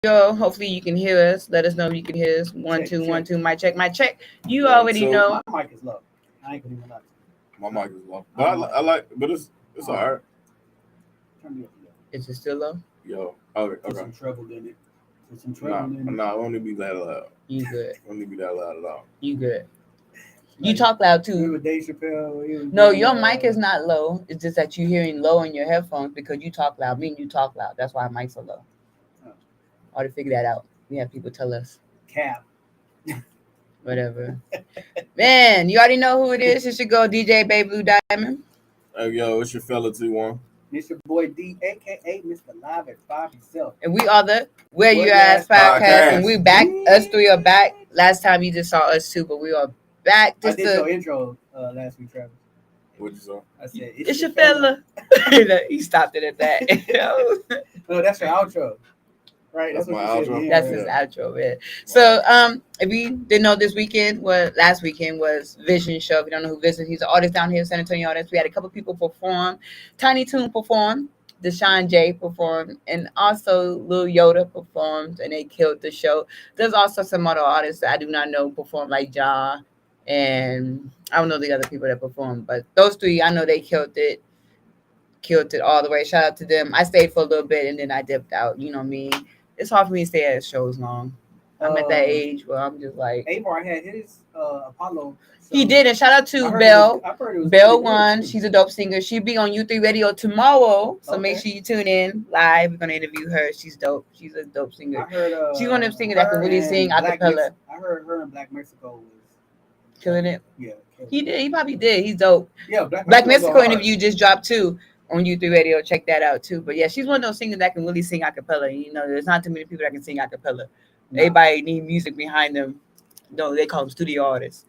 studio. Hopefully you can hear us. Let us know if you can hear us. One, Check, two, check. one, two. My check, my check. You One, already two. know. My mic is low. I ain't gonna even lie to My mic is low, but I like, but it's alright. you. Turn me up a little. Is it still low? Yo, okay, Put okay. some treble in it. Put some Nah, treble in it. nah, I don't need to be that loud. You good? I don't need to be that loud at all. You good? You Like, talk loud remember too. Dave Chappelle? He was No, doing, your mic is not low. It's just that you're hearing low in your headphones because you talk loud. Me and you talk loud. That's why my mic's so low. Oh. I ought to figure that out. We have people tell us. Cap. Whatever. Man, you already know who it is. It should go DJ Babe Blue Diamond. Hey, yo, it's your fella T1. It's your boy D, aka Mr. Live at 5 himself. And we are the Where You Your Ass podcast. Podcast. And we back. Us three are back. Last time you just saw us two, but we are back. I Just did your to, intro last week, Travis. What'd you say? I said, it's your fella. He stopped it at that. No, that's your outro. Right? That's what my you said, outro? man. That's his outro, man. So, if you didn't know, this weekend, last weekend was Vision Show. If you don't know who Vision, he's an artist down here in San Antonio artist. We had a couple people perform. Tiny Toon performed. Deshaun J performed. And also Lil Yoda performed. And they killed the show. There's also some other artists that I do not know perform, like Ja. And I don't know the other people that performed. But those three, I know they killed it. Killed it all the way. Shout out to them. I stayed for a little bit and then I dipped out. You know me. It's hard for me to stay at shows long. I'm at that age where I'm just like. Avar had his Apollo. He did, and shout out to I Belle. heard it was Belle pretty good, won. too. She's a dope singer. She'll be on U3 Radio tomorrow, so make Okay. sure you tune in live. We're gonna interview her. She's dope. She's a dope I singer. heard She's one of them singers that can her really and sing a Black cappella. I heard her in Black Mexico was Killing it. yeah. killing He it. did. He probably did. He's dope. Yeah, Black Mexico go hard. interview just dropped too on U3 Radio. Check that out too. But yeah, she's one of those singers that can really sing a cappella. You know, there's not too many people that can sing a cappella. No. Everybody need music behind them. No, they call them studio artists.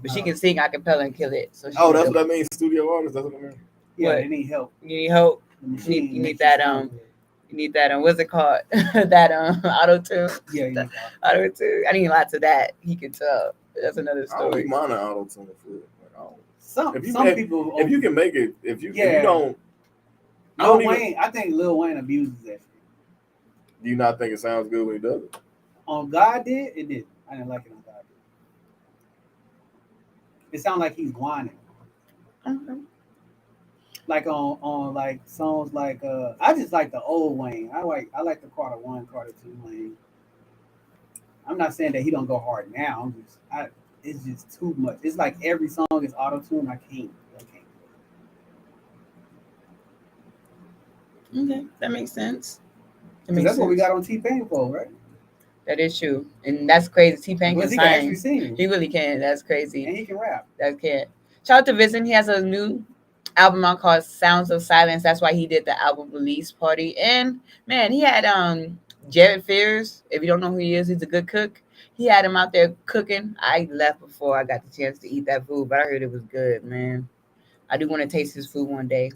But she can sing a cappella and kill it. So Oh, that's what that means. Studio artist. That's what I mean. Yeah, What? they need help. You need help. The machine You need makes that, sound good. You need that what's it called? That auto tune. Yeah, yeah. Auto tune. I need lots of that. He can tell. That's another I don't story. be minding auto tune for it. Like, I don't. Some If you some can- people. If you can make it, if you Yeah. don't, I Lil don't even- Wayne, I think Lil Wayne abuses that shit. do you not think it sounds good when he does it? On God did it did. I didn't like it on God did. It sounded like he's whining. Okay. Like on like songs like I just like the old Wayne. I like the Carter 1, Carter 2 Wayne. I'm not saying that he don't go hard now. It's just too much. It's like every song is auto tune. I can't. Okay, that makes sense. That's what we got on T-Pain for, right? That is true, and that's crazy. T-Pain can Because he can actually sing. sing He really can. That's crazy. and he can rap. That can. Shout out to Vincent. He has a new album out called Sounds of Silence. That's why he did the album release party. And man, he had Jared Fears. If you don't know who he is, he's a good cook. He had him out there cooking. I left before I got the chance to eat that food, but I heard it was good, man. I do want to taste his food one day.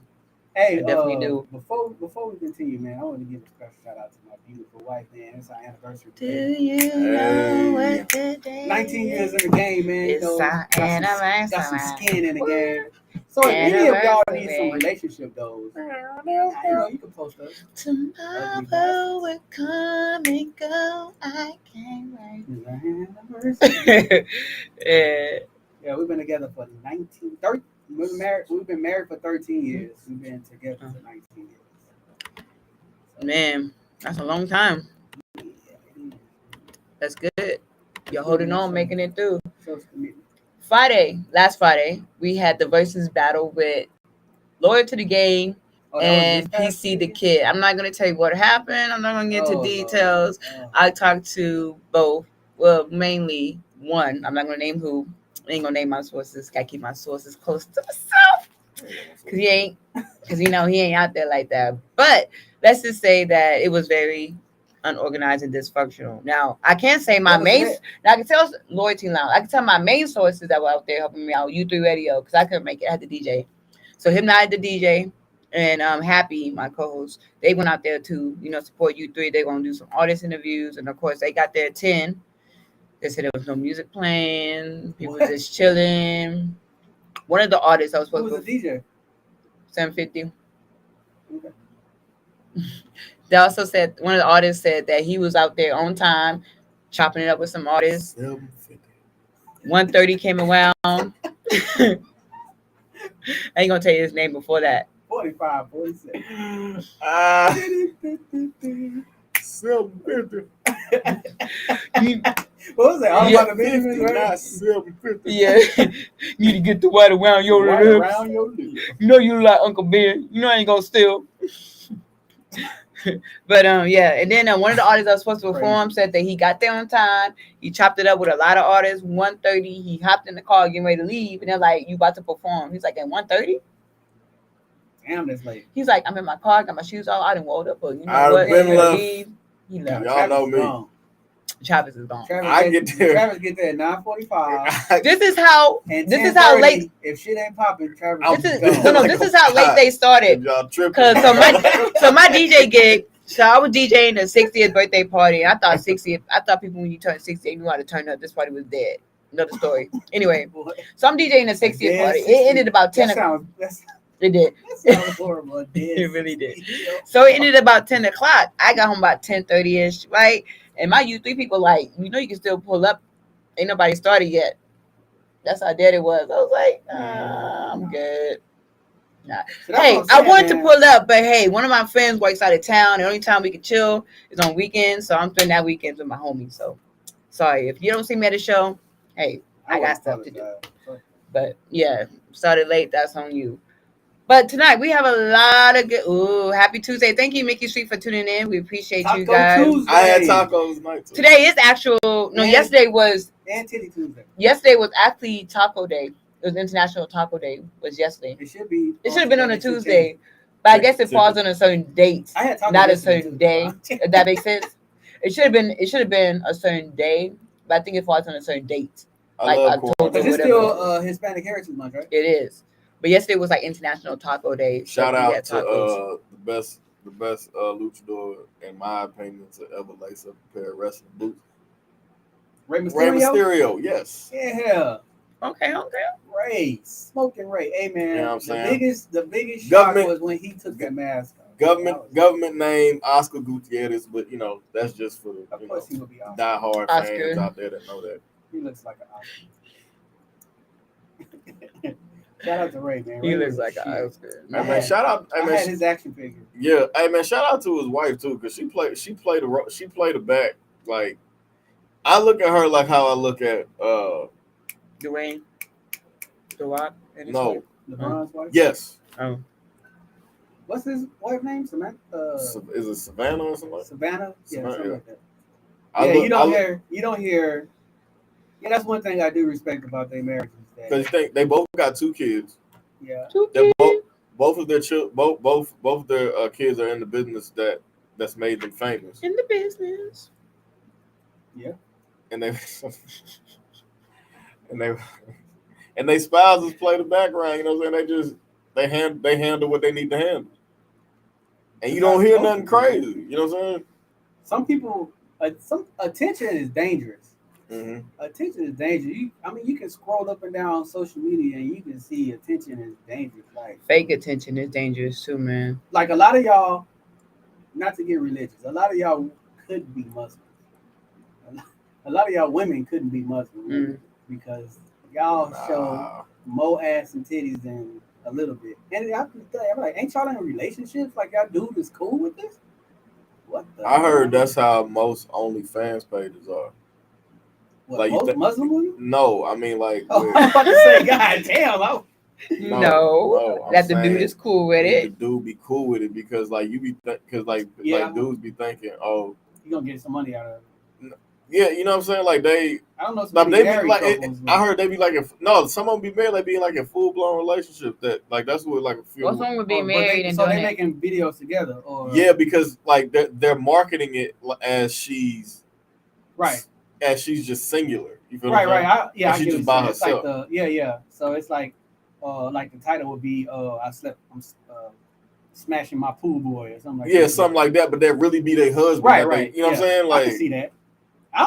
Hey, I definitely do. Before we continue, man, I want to give a special shout out to my beautiful wife, man. It's our anniversary. Do today. you know what the day 19 years in the game, man. It's our got some anniversary. skin in the game. So if any of y'all need some Anniversary. relationship goes, you can post us. Tomorrow will come and go. I can't wait. It's our anniversary. Yeah. Yeah, we've been together for 30. We've been married for 13 years. We've been together for 19 years. Man, that's a long time. That's good. You're holding on, making it through. Shows commitment. Last Friday, we had the versus battle with Loyal to the Game Oh, that and was this past PC the weekend? Kid. I'm not going to tell you what happened. I'm not going to get into Oh, details. Lord. I talked to both. Well, mainly one. I'm not going to name who. I ain't going to name my sources. Got to keep my sources close to myself. Because he ain't out there like that. But let's just say that it was very unorganized and dysfunctional. Now, I can't say my What was main. it? Now, I can tell Loyalty Lounge. I can tell my main sources that were out there helping me out. U3 Radio, because I couldn't make it. I had the DJ. So him and I had the DJ. And Happy, my co-host, they went out there to, support U3. They're going to do some artist interviews. And, of course, they got there at 10. They said there was no music playing. People were just chilling. One of the artists I was Who supposed was the DJ? 750. Okay. They also said one of the artists said that he was out there on time, chopping it up with some artists. 750. 1:30 came around. I ain't gonna tell you his name before that. 45, 46. Ah, 750. What was that? All Yeah. about the business, 50, not right? 750. Yeah, need to get the white around your Right lips. around your lips. You know you like Uncle Ben. You know I ain't gonna steal. But yeah, and then one of the artists that was supposed to perform said that he got there on time. He chopped it up with a lot of artists. 1:30, he hopped in the car getting ready to leave, and they're like, "You about to perform?" He's like, "At 1:30?" Damn, that's late. He's like, "I'm in my car, got my shoes on. I didn't rolled up, but you know I've what? been I'm gonna left. leave." He left. Y'all know me. Gone. Travis is gone. I get there. Travis get there at 9:45. This is how. And This is how 10:30, late. If shit ain't popping, Travis I'm This is gone. no. like This a is how late pot. they started. Y'all tripping. Cause so my DJ gig. So I was DJing the 60th birthday party. I thought 60th. I thought people when you turn 60, knew how to turn up. This party was dead. Another story. Anyway, so I'm DJing the 60th party. It ended about 10 o'clock. It did. That sounds horrible. It really did. So it ended about 10 o'clock. I got home about 10:30ish, right? And my U3 people like, you know, you can still pull up. Ain't nobody started yet. That's how dead it was. I was like, I'm good. Nah. So that's Hey, what I'm saying, I wanted to man. pull up, but hey, one of my friends works out of town. The only time we can chill is on weekends, so I'm spending that weekend with my homies. So, sorry if you don't see me at the show. Hey, I got stuff to do. But yeah, started late. That's on you. But tonight we have a lot of good. Ooh, happy Tuesday! Thank you, Mickey Street, for tuning in. We appreciate you Taco guys. Tuesday. I had tacos tonight too. Today is actual. No, And- yesterday was. And Titty Tuesday. Yesterday was actually Taco Day. It was International Taco Day. Was yesterday. It should be. It should have been on a It should Tuesday, but I guess it falls on a certain date, I had tacos not a yesterday, certain too. day. If that makes sense. It should have been. It should have been a certain day, but I think it falls on a certain date. I Like love October. corn. But it's whatever. still Hispanic Heritage Month, right? It is. But yesterday was like International Taco Day. So Shout we out had to tacos. the best luchador, in my opinion, to ever lace up a pair of wrestling boots. Rey Rey Mysterio. Mysterio, yes. Yeah. Okay. Ray. Smoking Ray. Hey man. You know what I'm saying? The biggest shock Government- was when he took that mask off. That was- Government name Oscar Gutierrez, but you know that's just for the Of course he would be Oscar. diehard Oscar. fans out there that know that. He looks like an Oscar. Shout out to Ray, man. He Ray looks was like shit. an Oscar. Hey man, shout out! Hey I man, had his action figure. yeah, hey man, shout out to his wife too, because she played the back. Like I look at her like how I look at Dwayne, The Rock. and his no, wife. LeBron's wife. yes, Oh, What's his wife name? Samantha. is it Savannah or something? Savannah. Yeah, Savannah, something yeah. like that. I Yeah, look- you don't hear. Yeah, that's one thing I do respect about their marriages. because you think they both got 2 kids. Yeah. They're both of their both of their kids are in the business that's made them famous, in the business. and they and they spouses play the background. You know what I'm saying? They handle what they need to handle, and you don't hear nothing crazy. You know what I'm saying? Some people, some attention is dangerous. Mm-hmm. Attention is dangerous. You can scroll up and down social media and you can see attention is dangerous. Fake attention is dangerous too, man. Like a lot of y'all, not to get religious, a lot of y'all couldn't be Muslims. A lot of y'all women couldn't be Muslim because y'all show more ass and titties than a little bit. And I'm like, ain't y'all in relationships? Like y'all dude is cool with this? What the? I heard that's how most OnlyFans pages are. What, like you most think- Muslim women? No, I mean like. Oh, with- I'm about to say, God damn. No, I'm that the saying dude is cool with the it. dude be cool with it because like you be because like dudes be thinking, oh You gonna get some money out of it. yeah, you know what I'm saying? Like they, I don't know. like Some they be married like. couples, I heard they be like, some of them be married, like being like in full blown relationship. That like that's what like a few. What's wrong with being but married and so doing they it? making videos together, or Yeah, because like they're marketing it as she's right, as she's just singular. You feel right. what I'm saying? I get she what just you're by saying. It's like herself. yeah. So it's like the title would be I'm smashing my pool boy or something like Yeah, that. something like that. But that really be their husband. Right, that they- right. you know what I'm saying? I Like can see that. I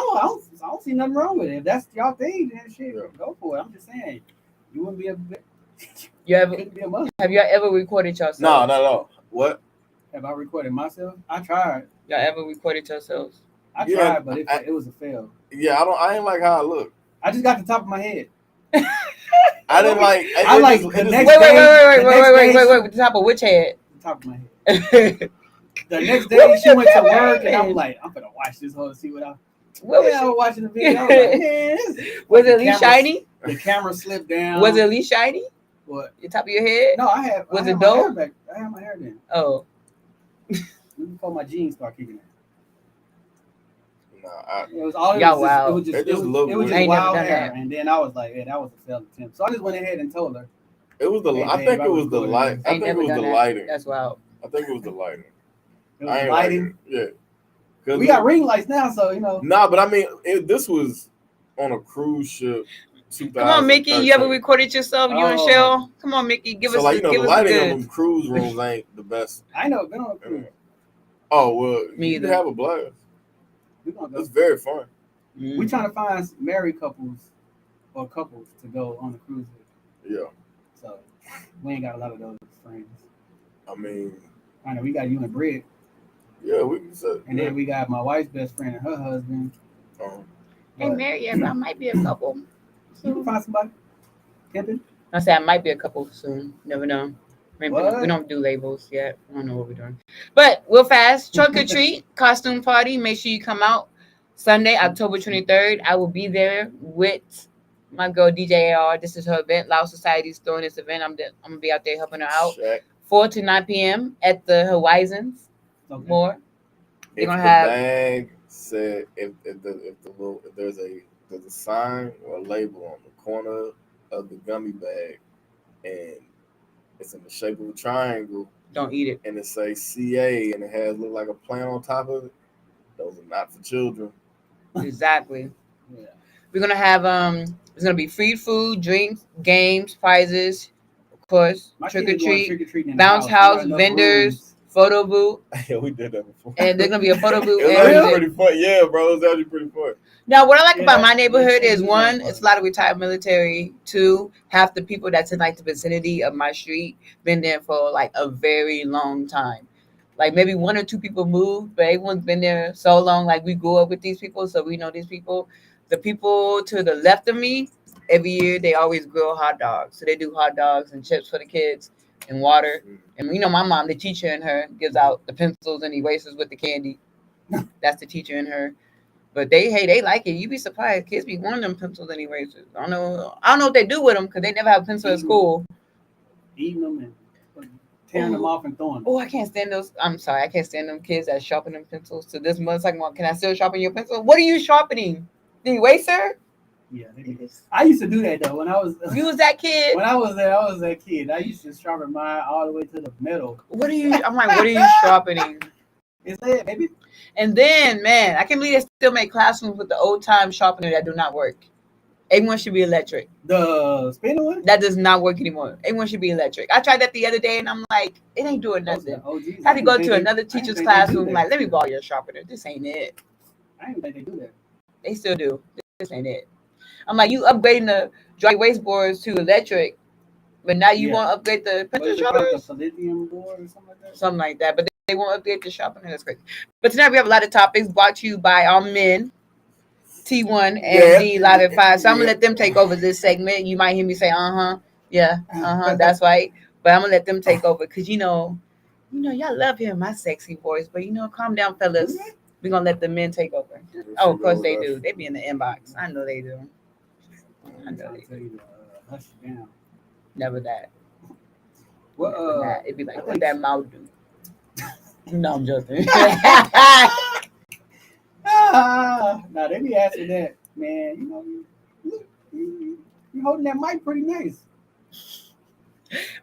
don't see nothing wrong with it. If that's y'all thing, then shit, go for it. I'm just saying, you wouldn't be You ever couldn't be a Muslim. have you ever recorded yourself? no. What? Have I recorded myself? I tried. Y'all ever recorded yourselves? I Yeah, tried, but it was a fail. Yeah, I ain't like how I look. I just got the top of my head. I didn't like. I like it the just- next Wait, day. the top of which head? The top of my head. What The next Where day was she your went to camera work, and I at? was like, I'm gonna watch this whole see what I. was I was watching the video. I was like, man, Was the it at least camera- shiny? The camera slipped down. Was it at least shiny? What? The top of your head? No, I have. Was I it have my hair dope? back. I have my hair down. Oh, Before my jeans start kicking in. Nah, It was all. Y'all wild. It was just. It just looked It was weird. just I ain't never wild done hair, that. and then I was like, yeah, that was a failed attempt. So I just went ahead and told her. it was the. Hey, I babe, think I it was the recorded light. this. I I ain't think it never was done the that. lighting. That's wild. I think it was the lighting. It I was ain't lighting. like it. Yeah. We got ring lights now, so you know. Nah, but I mean, this was on a cruise ship. Come on, Mickey. You ever 2013. recorded yourself? You and Oh. Shell? Come on, Mickey. Give So us like the the give us the lighting on goods. them cruise rooms ain't the best. I know. Been on a cruise. Oh well, Me you can either. have a blast. We gonna go. It's very fun. We trying to find married couples or couples to go on the cruise with. Yeah, So we ain't got a lot of those friends. I mean, I know we got you and Britt, yeah, we can say. and then we got my wife's best friend and her husband. Ain't married yet, but I might be a couple. You can find somebody. Pimping. I say I might be a couple soon. Never know. Maybe What? we don't do labels yet. I don't know what we're doing. But we'll fast. Trunk or treat, costume party. Make sure you come out Sunday, October 23rd. I will be there with my girl DJ AR. This is her event. Lao Society's throwing this event. I'm gonna be out there helping her out. Shaq, 4 to 9 p.m. at the Horizons. Okay. More. if gonna the have- bag said if there's a sign or a label on the corner of the gummy bag and it's in the shape of a triangle Don't eat it. and it says CA and it has look like a plant on top of it, those are not for children. Exactly. Yeah. We're gonna have it's gonna be free food, drinks, games, prizes, of course, My trick or kids going treat, trick-or-treating in bounce the house. We house, got enough vendors, rooms. photo booth, Yeah, we did that before. and there's gonna be a photo booth. It was and actually music. pretty fun. Yeah, bro, it was actually pretty fun. Now, what I like Yeah, about my that's- neighborhood that's- is that's one, fun. it's a lot of retired military. Two, half the people that's in like the vicinity of my street been there for like a very long time. Like maybe 1 or 2 people moved, but everyone's been there so long. Like we grew up with these people, so we know these people. The people to the left of me, every year they always grill hot dogs. So they do hot dogs and chips for the kids and water. And you know, my mom, the teacher in her, gives out the pencils and erasers with the candy. That's the teacher in her. But they like it. You be surprised. Kids be wanting them pencils and erasers. I don't know what they do with them because they never have a pencil at school. Eating them and tearing them off and throwing them. Oh, I can't stand those. I'm sorry, I can't stand them kids that sharpen them pencils. So this month's like, can I still sharpen your pencil? What are you sharpening? The eraser? Yeah, they do. I used to do that though when I was You was that kid. when I was there. I was that kid. I used to sharpen mine all the way to the middle. What are you? I'm like, what are you sharpening? Is that baby? And then, man, I can't believe they still make classrooms with the old time sharpener that do not work. Everyone should be electric. The spinner one? That does not work anymore. Everyone should be electric. I tried that the other day and I'm like, it ain't doing Those nothing. are OGs. I had to go didn't to think another they- I didn't teacher's think they classroom. do Like, that. let me borrow your sharpener. This ain't it. I didn't think they do that. They still do. This ain't it. I'm like, you upgrading the dry waste boards to electric, but now you Yeah. won't upgrade the What pencil is it called? The sharpeners? palladium board or something like that? Something like that. But they won't upgrade the sharpener. That's crazy. But tonight we have a lot of topics brought to you by our men, T1 and Yeah. D Live at 5. So I'm gonna Yeah. let them take over this segment. You might hear me say, yeah, that's right. But I'm gonna let them take over because you know, y'all love hearing my sexy voice. But calm down, fellas. We're gonna let the men take over. Oh, of course they do. They be in the inbox. I know they do. I I'm know trying they to tell you to hush it down. Never that. What? Never that. It'd be like, I what think- that mouth do? No, I'm joking. Now they be asking that, man. You know, you holding that mic pretty nice.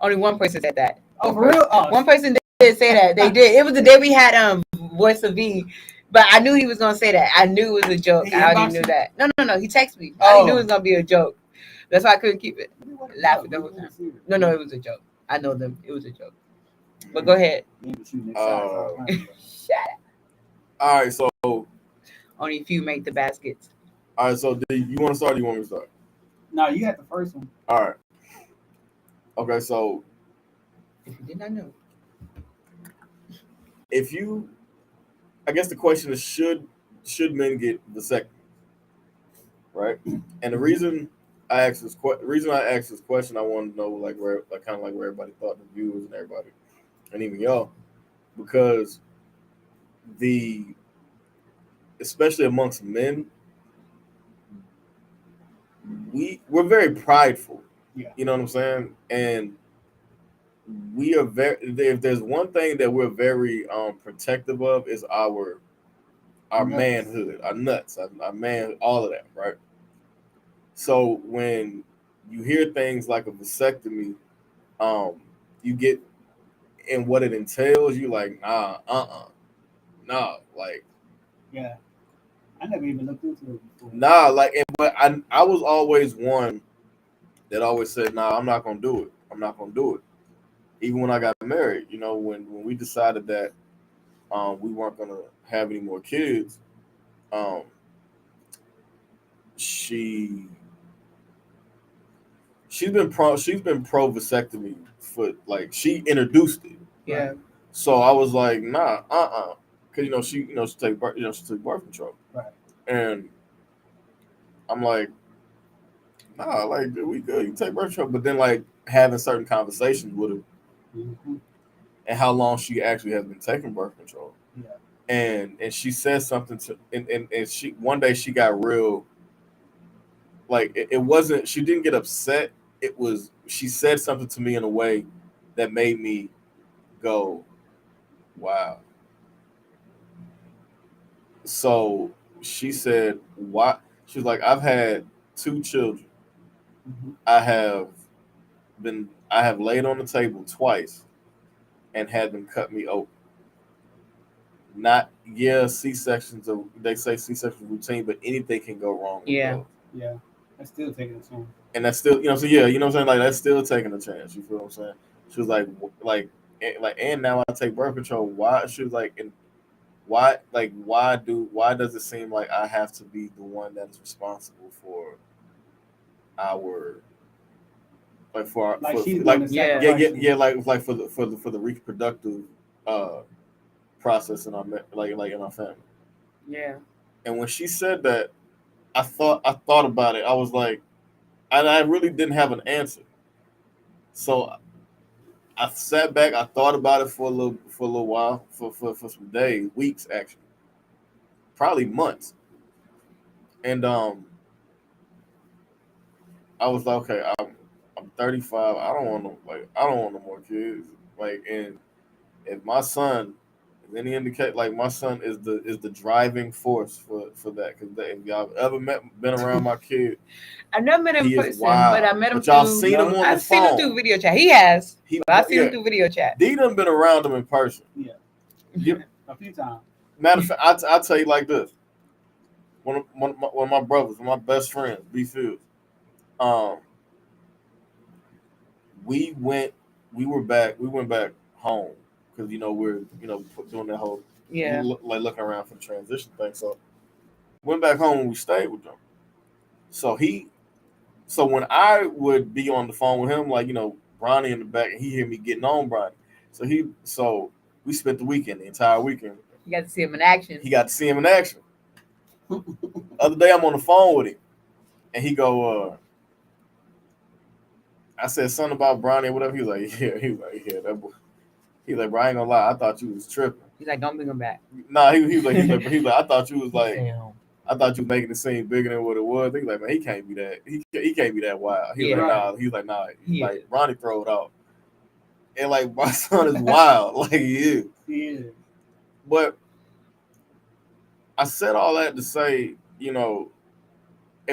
Only one person said that. Oh, for real? Oh, One person did say that. They did. It was the day we had Voice of V, but I knew he was gonna say that. I knew it was a joke. He I already inboxed knew you? that. No. He texted me. I already knew it Oh. was gonna be a joke. That's why I couldn't keep it. Laugh at the whole We time. wanna see it. No, it was a joke. I know them. It was a joke. But go ahead. We ain't shooting next size all the time. Shut up. All right, so Only few make the baskets. do you want to start? Or do you want me to start? No, you had the first one. All right. Okay, so If you did not know. if you, I guess the question is, should men get vasectomy, right? And the reason I asked this question, I wanted to know like where, like kind of like where everybody thought, the viewers and everybody, and even y'all, because the especially amongst men, we're very prideful. Yeah. You know what I'm saying? And we are very, if there's one thing that we're very protective of, is our Nuts. manhood, our nuts, our man, all of that, right? So when you hear things like a vasectomy, um, you get, and what it entails, you like, nah, like Yeah. I never even looked into it before. nah, like, but I was always one that always said, nah, I'm not gonna do it. I'm not gonna do it. Even when I got married, you know, when we decided that we weren't gonna have any more kids, um, she she's been pro vasectomy for, like, she introduced it. Yeah. So I was like, nah, because she took birth control, Right. and I'm like, nah, like we good, you take birth control, but then like having certain conversations with her Mm-hmm. and how long she actually has been taking birth control, Yeah. and she said something to, and she one day she got real, like it wasn't, she didn't get upset, it was, she said something to me in a way that made me go, wow. So she said, why? She was like, I've had two children. Mm-hmm. I have laid on the table twice and had them cut me open. Not, yeah, C sections are, they say C sections routine, but anything can go wrong with Yeah. those. Yeah. That's still taking a chance. And that's still, so yeah, you know what I'm saying? Like that's still taking a chance. You feel what I'm saying? She was and now I take birth control. Why? She was like, and why does it seem like I have to be the one that is responsible for our, like for our, Like for she's like, doing the Yeah. sacrifice. yeah, like for the reproductive uh process in our like in our family. Yeah. And when she said that, I thought about it. I was like, and I really didn't have an answer. So I sat back. I thought about it for a little while, for some days, weeks actually, probably months. And I was like, okay, I'm 35. I don't want no more kids. Like, and if my son is any indicate, like my son is the driving force for that. Because if y'all ever been around my kid, I've never met him in he is person, but I wild. met him But y'all through. seen him on the I've seen him through phone. video chat. He has, He, but I've seen him yeah, through video chat. D done been around him in person. Yeah. You, A few times. matter of fact, I'll tell you like this. One of my brothers, one of my best friends, B Fields. Um, we went, we went back home because we're doing that whole Yeah. like looking around for the transition thing. So went back home and we stayed with them. So so when I would be on the phone with him, like Bronny in the back, and he hear me getting on Bronny. So we spent the weekend, the entire weekend. You got to see him in action. He got to see him in action. Other day I'm on the phone with him, and he go, I said something about Bronny or whatever. He was like, yeah. He was like, yeah, that boy. He was like, bro, I ain't gonna lie, I thought you was tripping. He's like, don't bring him back. Nah, he was like, I thought you was like, Damn. I thought you was making it seem bigger than what it was. He was like, man, he can't be that. He can't be that wild. He was Yeah. like, nah. He was like, nah. He Like is. Bronny throw it off, and like my son is wild, like he is. He is. But I said all that to say, in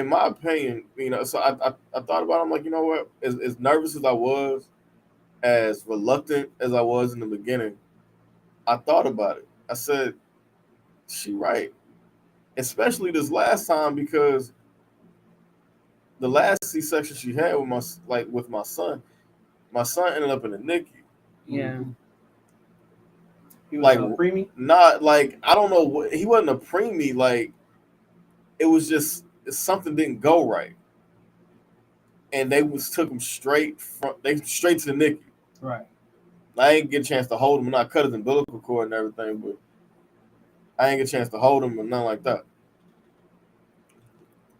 my opinion, so I thought about it. I'm like, you know what? As nervous as I was, as reluctant as I was in the beginning, I thought about it. I said, she right. Especially this last time, because the last C-section she had with my son ended up in the NICU. Yeah. Mm-hmm. He was Like, a preemie? not like, I don't know what, he wasn't a preemie. Like, it was just something didn't go right, and they took him straight to the NICU. Right. I ain't get a chance to hold him, and I cut his umbilical cord and everything, but I ain't get a chance to hold him and nothing like that.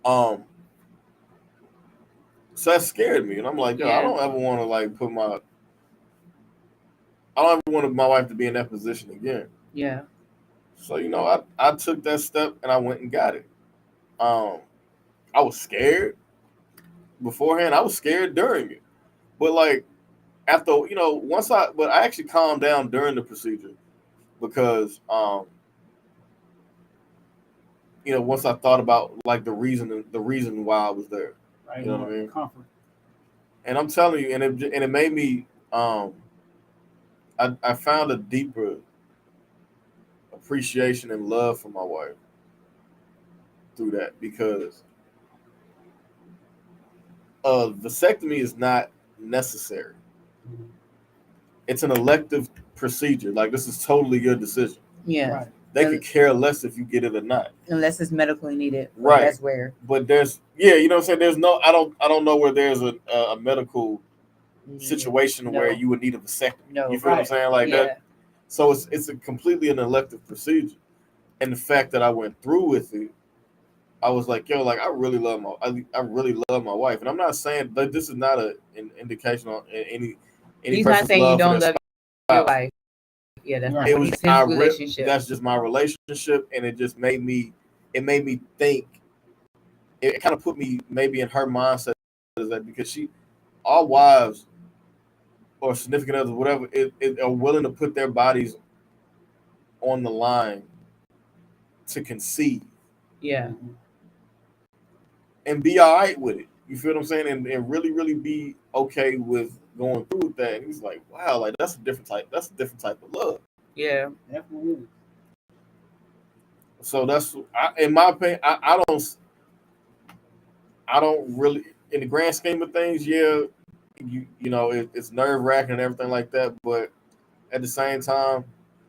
So that scared me, and I'm like, yo, I don't ever want to like I don't ever want my wife to be in that position again. Yeah. So I took that step and I went and got it. I was scared beforehand. I was scared during it, but like after but I actually calmed down during the procedure because once I thought about like the reason why I was there. Right. You know what I mean? Comfort. And I'm telling you, and it made me I found a deeper appreciation and love for my wife through that, because vasectomy is not necessary. It's an elective procedure. Like, this is totally your decision. Yeah. Right. They could care less if you get it or not. Unless it's medically needed. Right. That's where. But there's you know what I'm saying? There's no I don't know where there's a medical situation where you would need a vasectomy. No. You feel what I'm saying? Like that. So it's a completely an elective procedure. And the fact that I went through with it, I was like, yo, like I really love my wife. And I'm not saying that this is not an indication on any He's not saying you don't love your wife. Yeah, that's right. It was his relationship. That's just my relationship, and it just made me think. It kind of put me maybe in her mindset, is that because our wives or significant others, whatever, are willing to put their bodies on the line to conceive. Yeah. And be all right with it. You feel what I'm saying? And really, really be okay with going through with that. And he's like, wow, like that's a different type of love. Yeah. Definitely. So that's, in my opinion, I don't really, in the grand scheme of things, it's nerve wracking and everything like that. But at the same time,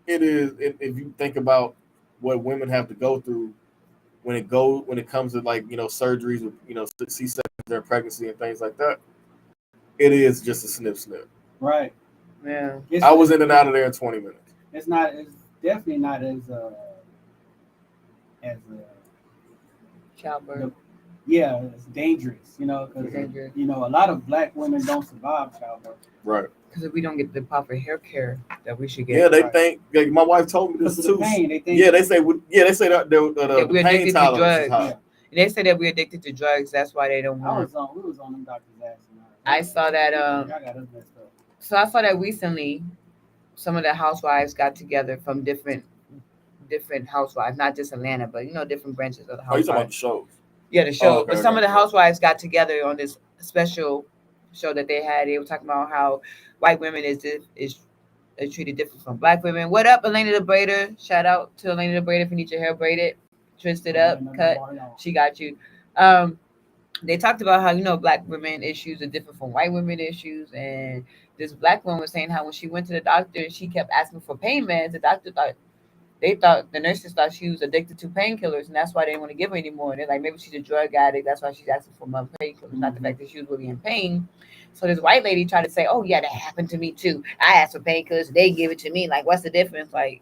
it is, if you think about what women have to go through when it comes to like, surgeries with, C-section during pregnancy and things like that, it is just a snip. Right. Yeah. I was in and out of there in 20 minutes. It's definitely not as childbirth. Yeah, it's dangerous, because a lot of black women don't survive childbirth. Right. Because we don't get the proper hair care that we should get. Yeah, they think. Like, my wife told me this too. The pain, they say that the we're pain addicted to drugs. Yeah. They say that we're addicted to drugs. That's why they don't want. We was on them doctors' ass. I saw that. I got us messed up. So I saw that recently. Some of the housewives got together from different housewives, not just Atlanta, but different branches of the housewives. Oh, you talking about the shows? Yeah, the show. Okay, but some of the housewives got together on this special show that they had. They were talking about how white women is treated different from black women. What up, Elena the Braider? Shout out to Elena the Braider if you need your hair braided, twisted up, cut. She got you. They talked about how black women issues are different from white women issues, and this black woman was saying how when she went to the doctor and she kept asking for pain meds, the nurses thought she was addicted to painkillers, and that's why they didn't want to give her anymore. They're like, maybe she's a drug addict, that's why she's asking for more painkillers, not the fact that she was really in pain. So this white lady tried to say, oh yeah, that happened to me too. I asked for painkillers, they give it to me. Like, what's the difference? Like,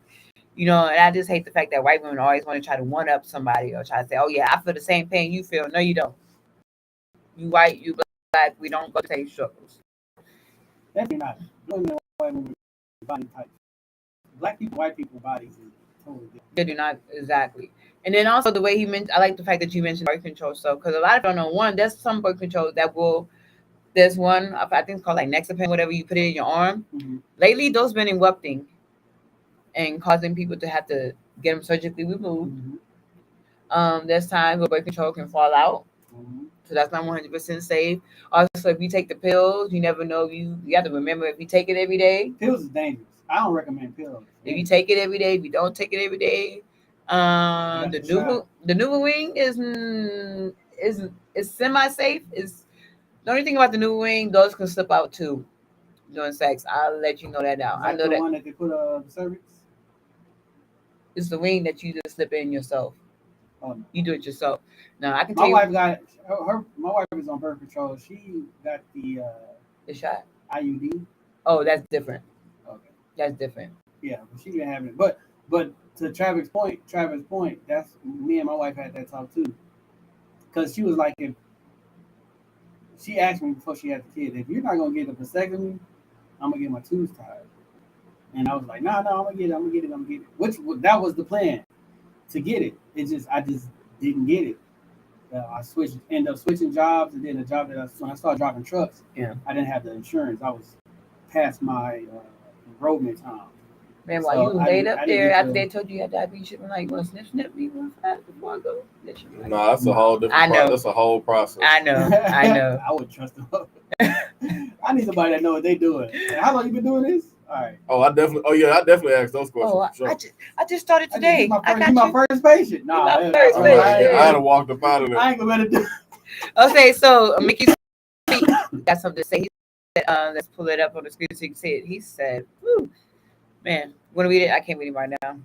and I just hate the fact that white women always want to try to one up somebody or try to say, oh yeah, I feel the same pain you feel. No, you don't. You white, you black, we don't go to same struggles. Definitely not. Women, white women, body types. Black people, white people bodies is totally different. They do not, exactly. And then also the way he mentioned, I like the fact that you mentioned birth control stuff, because a lot of people don't know, one, there's some birth control there's one, I think it's called like Nexapen, whatever, you put it in your arm. Mm-hmm. Lately, those been erupting and causing people to have to get them surgically removed. Mm-hmm. There's times where birth control can fall out. Mm-hmm. So that's not 100% safe. Also, if you take the pills, you never know. You have to remember, if you take it every day. Pills is dangerous. I don't recommend pills. If you take it every day, if you don't take it every day, the NuvaWing is semi-safe. The only thing about the NuvaWing, those can slip out too during sex. I'll let you know that now. I know the one that they put the cervix. It's the wing that you just slip in yourself. Oh, no. You do it yourself. Now I can tell you. My wife got her. My wife is on birth control. She got the shot IUD. Oh, that's different. Okay. That's different. Yeah, but she didn't have it. But to Travis' point, that's me and my wife had that talk too. Because she was like, if she asked me before she had the kid, if you're not gonna get a vasectomy, I'm gonna get my tubes tied. And I was like, no, I'm gonna get it. Which that was the plan to get it. I just didn't get it. Ended up switching jobs, and then the job when I started driving trucks, Yeah. I didn't have the insurance. I was past my enrollment time. Man, while you laid up there after they told you had diabetes, you were like, "Want to snip me real fast before I go?" Like, no, that's a whole different. I know. That's a whole process. I know. I would trust them. I need somebody that know what they're doing. How long you been doing this? All right. I definitely asked those questions. Sure. I just started today. My first patient. Nah, my first patient. I had to walk up out of there. I ain't gonna let it do. Okay, so Mickey got something to say. He said, let's pull it up on the screen so you can see it. He said, "Woo, man, when we read it, I can't read it right now.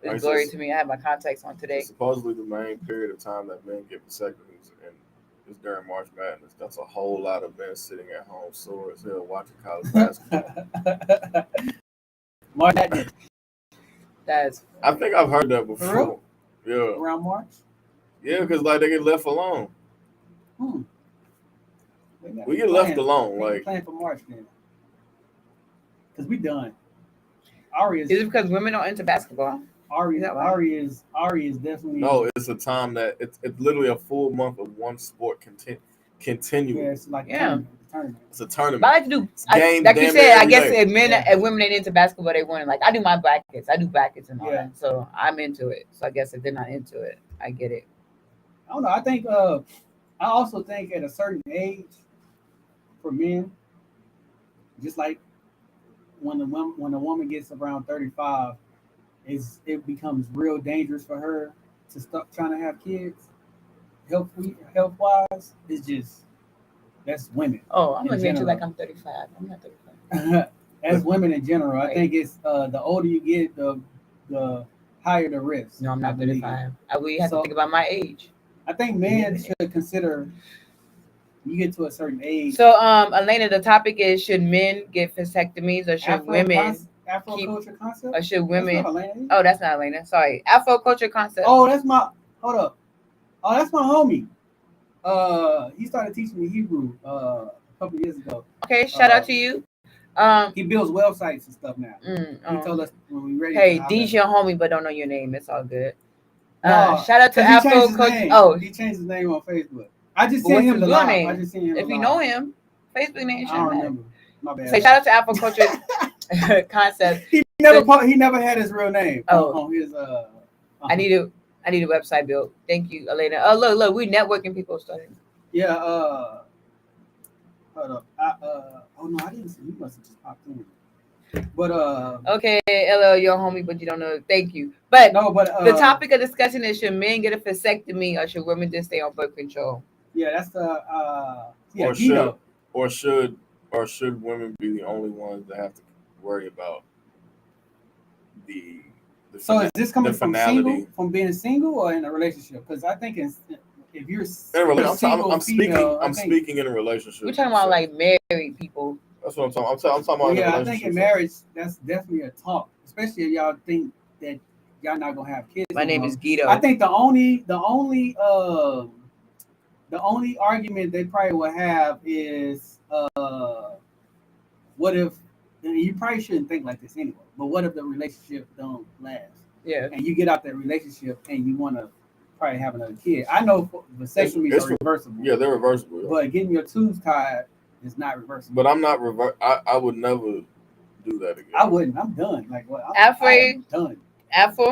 It's glory to me. I have my contacts on today." Supposedly, the main period of time that men get vasectomies and is during March Madness. That's a whole lot of men sitting at home sore as hell watching college basketball. March Madness. I think I've heard that before. Yeah. Around March? Yeah, because like they get left alone. We get left alone. Like playing for March then. Because we done. Ari is it because women aren't into basketball? Ari is definitely no. It's a time that it's literally a full month of one sport continuing. Yeah, it's like tournament. It's a tournament. But I like to do like you said. I guess if men and women ain't into basketball, they want like I do my brackets. I do brackets and all that, so I'm into it. So I guess if they're not into it, I get it. I don't know. I think I also think at a certain age for men, just like when a woman gets around 35, it becomes real dangerous for her to stop trying to have kids. Health wise, it's just that's women. Oh, I'm looking at you like I'm 35. I'm not 35. As women in general, right. I think it's the older you get, the higher the risk. No, I'm not 35. We have to think about my age. I think men should consider. You get to a certain age. So, Elena, the topic is: should men get vasectomies or should women? Afro culture concept? Or should women? That's that's not Elena. Sorry, Afro culture concept. Oh, that's my. Hold up. Oh, that's my homie. He started teaching me Hebrew a couple years ago. Okay, shout out to you. He builds websites and stuff now. He told us when we ready. Hey, D's your homie, but don't know your name. It's all good. Shout out to Afro culture. Oh, he changed his name on Facebook. I just seen him live. I just seen him. If you know him, Facebook name. I don't remember. My bad. Say shout out to Afro culture concept. He never had his real name on his. I need a website built. Thank you, Elena. Oh, look, we networking people starting. Yeah. Hold up. Oh no, I didn't see. He must have just popped in. But okay, LL, your homie, but you don't know. Thank you. But the topic of discussion is: should men get a vasectomy or should women just stay on birth control? Yeah, that's the or should women be the only ones that have to worry about the so is this coming from being single or in a relationship? Because I think if you're I'm speaking in a relationship. We're talking about like married people. That's what I'm talking. I'm talking about. Yeah, I think in marriage that's definitely a talk, especially if y'all think that y'all not gonna have kids. My name is Guido. I think the only argument they probably will have is what if, and you probably shouldn't think like this anyway, but what if the relationship don't last? Yeah. And you get out that relationship and you want to probably have another kid. I know vasectomies are reversible. Yeah, they're reversible. Yeah. But getting your tubes tied is not reversible. But I'm not I would never do that again. I wouldn't. I'm done. Like what? I'm done. Afro?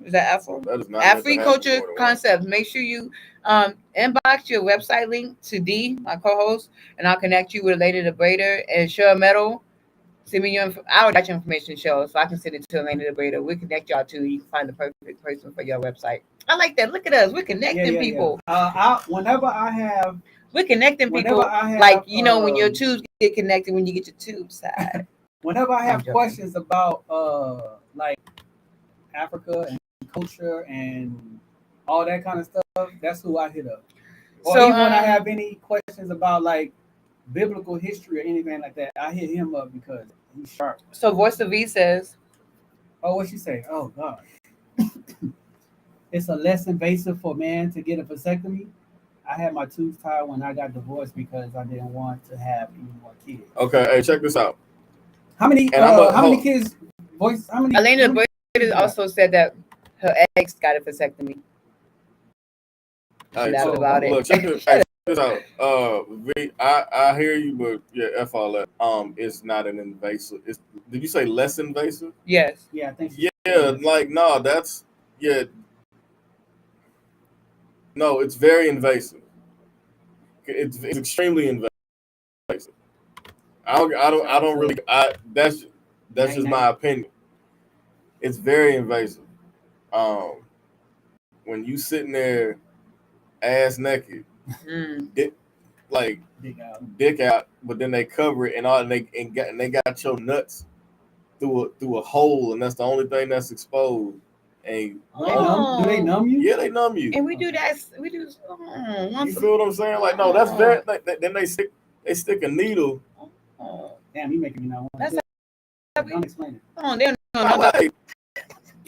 Is that Afro? That is not Afro culture concept. Make sure you inbox your website link to D, my co-host, and I'll connect you with Elena the Braider and Cheryl Metal. Send me I would got your information, Cheryl, so I can send it to Elena the Braider. We'll connect y'all too. You can find the perfect person for your website. I like that. Look at us. We're connecting people. Whenever I have. We're connecting people. Like, when your tubes get connected when you get your tubes tied. Whenever I have questions about like Africa and culture and all that kind of stuff, that's who I hit up. Or even when I have any questions about like biblical history or anything like that, I hit him up because He's sharp. So Voice of V says, Oh, what she say? Oh God. It's a less invasive for man to get a vasectomy. I had my tubes tied when I got divorced because I didn't want to have any more kids. Okay, hey, check this out. How many? And How many kids? Voice? How many? Elena how many kids Boyd you got? also said that her ex got a vasectomy. Hey, That's so, about look, it. check this out. V, I hear you, but yeah, F all that. It's not an invasive. Did you say less invasive? Yes. Yeah, I think. Yeah, like no, that's yeah. No, it's very invasive. It's extremely invasive. I don't really. That's just my opinion. It's very invasive. Um, when you sitting there, ass naked, like dick out, but then they cover it and all, and they got your nuts through a hole, and that's the only thing that's exposed. And Do they numb you? yeah, they numb you. And we do that. We do. You feel what I'm saying? Like no, that's very. Then they stick a needle. Damn, you making me not want to. That's do it. Don't explain it. Oh, they don't know. Hey,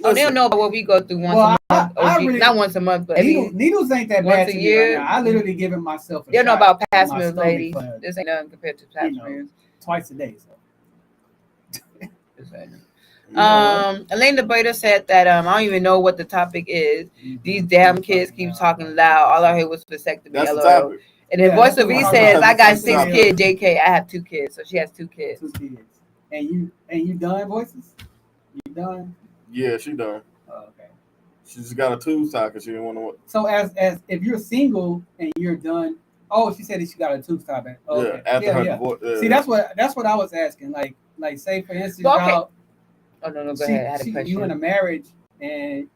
Oh, they don't know about what we go through once a month. Really, not once a month, but needles ain't that once bad a to year. me right now. I literally give it myself a they don't know shot about on past my meals, stomach ladies. for, This ain't nothing compared to past meals. twice a day. So. Elena Bader said that I don't even know what the topic is. These damn kids keep talking loud. All I heard was vasectomy. That's the LOL. topic. And then Voice of V says, "I got 6 kids. JK, I have 2 kids, so she has 2 kids. 2 kids. And you done, Voices? You done? Yeah, she done. Oh, okay. She just got a tube tie because she didn't want to. So as if you're single and you're done. Oh, she said that she got a tube tie back. Oh, okay. Yeah, after her divorce. See, that's what I was asking. Like say for instance, y'all. Oh no, go ahead. I had a question. You in a marriage and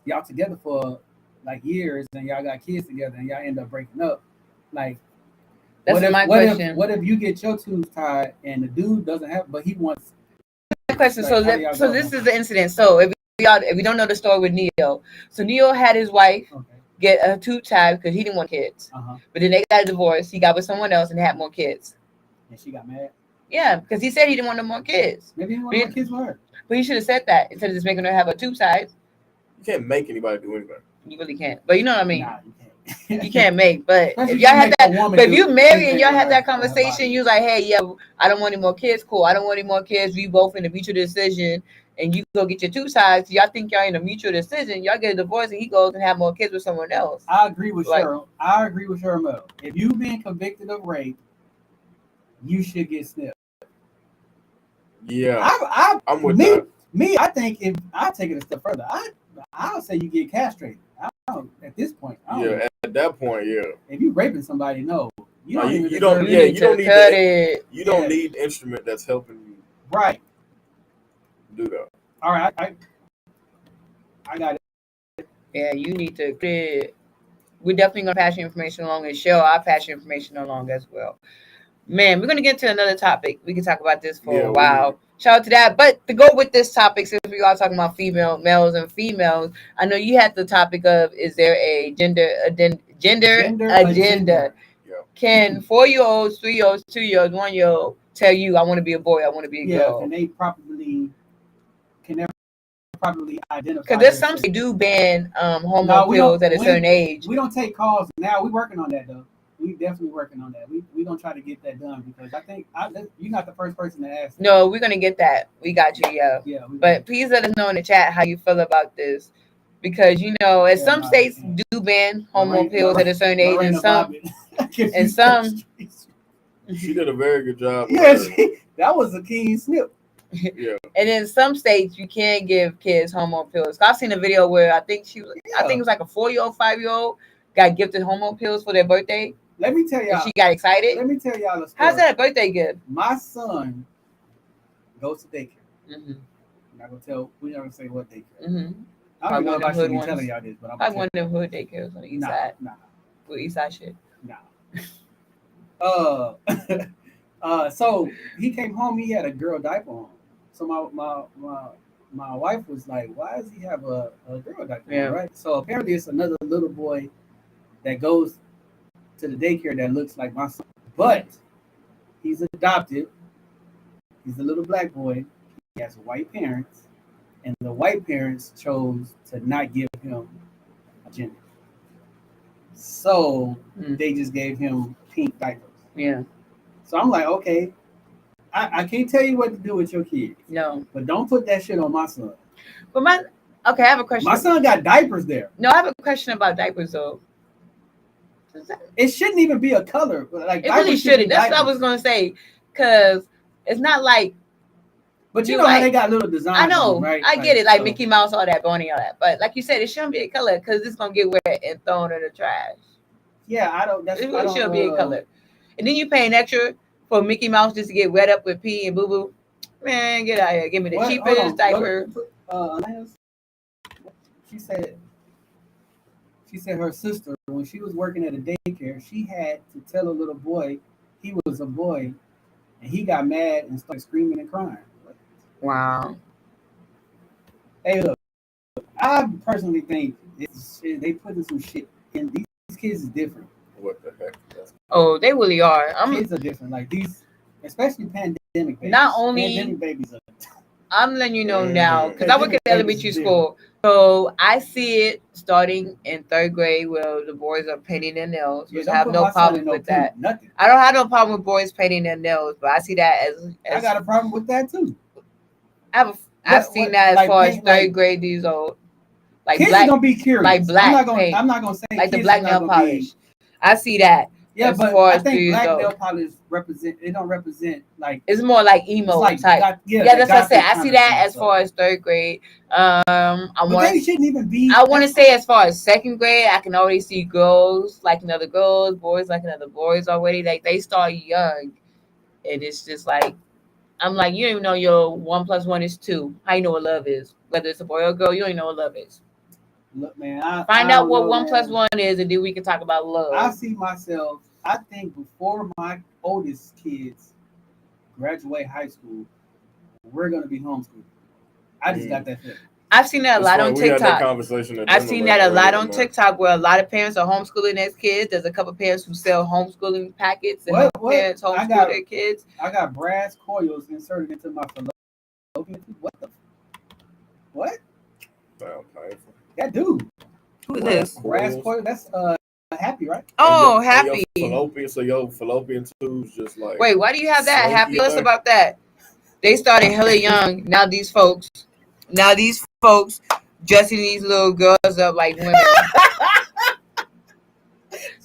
y'all together for like years and y'all got kids together and y'all end up breaking up. Like, that's my question. What if you get your tubes tied and the dude doesn't have, but he wants? My question. Like, so this is the incident. So if we don't know the story with Neo, so Neo had his wife get a tube tied because he didn't want kids. But then they got a divorce. He got with someone else and had more kids. And she got mad. Yeah, because he said he didn't want no more kids. Maybe he wanted more kids with her. But he should have said that instead of just making her have a tube tied. You can't make anybody do anything. You really can't. But you know what I mean. Nah, you can't. You can't make. But if y'all had that, but if you married and y'all had that conversation, you was like, hey, yeah, I don't want any more kids. Cool. I don't want any more kids. We both in a mutual decision, and you go get your tube tied. Y'all think y'all in a mutual decision. Y'all get a divorce, and he goes and have more kids with someone else. I agree with Cheryl. I agree with Cheryl Mel. If you've been convicted of rape, you should get snipped. Yeah, I'm with me, that. Me, I think if I take it a step further, I'll say you get castrated. At this point, at that point, yeah. If you raping somebody, no, you don't need it. You don't need the instrument that's helping you. Right. Do that. All right, I got it. Yeah, you need to clear. We're definitely gonna pass your information along and share our pass your information along as well. Man, we're gonna get to another topic. We can talk about this for a while. Shout out to that. But to go with this topic, since we are talking about males and females, I know you had the topic of is there a gender agenda? Yeah. Can 4-year-olds, 3-year-olds, 2-year-olds, 1-year-old tell you I want to be a boy, I want to be a girl? And they can never properly identify. Because there's some they do ban hormone pills at a certain age. We don't take calls now. We're working on that though. We definitely working on that. We gonna try to get that done because I think you're not the first person to ask. No, we're gonna get that. We got you, yeah. Yeah. But please let us know in the chat how you feel about this, because as some states do ban hormone pills at a certain age, and some. She did a very good job. Yeah, that was a keen snip. Yeah. And in some states, you can give kids hormone pills. I've seen a video where I think it was like a 4-year-old, 5-year-old got gifted hormone pills for their birthday. Let me tell y'all. And she got excited. Let me tell y'all a story. How's that a birthday gift? My son goes to daycare. Mm-hmm. I'm not gonna tell. We're not gonna say what daycare. Mm-hmm. I don't know if I should be telling y'all this, but I'm. I one of them hood daycares on the east side. Nah. With east side shit. Nah. So he came home. He had a girl diaper on. So my wife was like, "Why does he have a girl diaper on?" Right. So apparently it's another little boy that goes to the daycare that looks like my son, but he's adopted. He's a little black boy. He has white parents, and the white parents chose to not give him a gender. So they just gave him pink diapers. Yeah. So I'm like, okay, I can't tell you what to do with your kids. No. But don't put that shit on my son. But okay, I have a question. My son got diapers there. No, I have a question about diapers though. It shouldn't even be a color. Like it really shouldn't. That's what I was gonna say. Cause it's not like. But you know how they got little designs. I know, on them, right? I get it, like Mickey Mouse, all that, Bonnie, all that. But like you said, it shouldn't be a color because it's gonna get wet and thrown in the trash. Yeah, I don't. That's it really shouldn't be a color. And then you paying extra for Mickey Mouse just to get wet up with pee and boo boo. Man, get out of here! Give me the cheapest diaper. She said her sister, when she was working at a daycare, she had to tell a little boy he was a boy, and he got mad and started screaming and crying. Wow. Hey, look, I personally think they putting some shit in these kids is different. What the heck? Oh, they really are. Kids are different. Like these, especially pandemic babies. Not only pandemic babies are. I'm letting you know now because I work at elementary school, so I see it starting in 3rd grade where the boys are painting their nails. Which I have no problem with that. Nothing. I don't have no problem with boys painting their nails, but I see that as I got a problem with that too. I've seen that as like far as 3rd grade. These old like kids black, are gonna be curious. like black paint. I'm not gonna say like the black nail polish. I see that. Yeah, but I think black nail polish don't represent like it's more like emo like type. That's what I said. I see that as far as 3rd grade. They shouldn't even be. I want to say as far as 2nd grade, I can already see girls liking other girls, boys liking other boys already. Like they start young, and it's just like I'm like, you don't even know your 1 + 1 is 2. How you know what love is? Whether it's a boy or a girl, you don't even know what love is. Look, man, find out what 1 + 1 is, and then we can talk about love. I see myself. I think before my oldest kids graduate high school, we're gonna be homeschooled. I just got that feeling. I've seen that a lot on TikTok. I've seen that a lot on TikTok where a lot of parents are homeschooling their kids. There's a couple of parents who sell homeschooling packets and help parents homeschool their kids. I got brass coils inserted into my fallopian tube. What the? What? That dude. Who is this? Brass coil. That's Happy, right? Oh, Happy. So your fallopian tubes just like. Wait, why do you have that? Happy, tell us about that. They started hella young. Now these folks dressing these little girls up like women.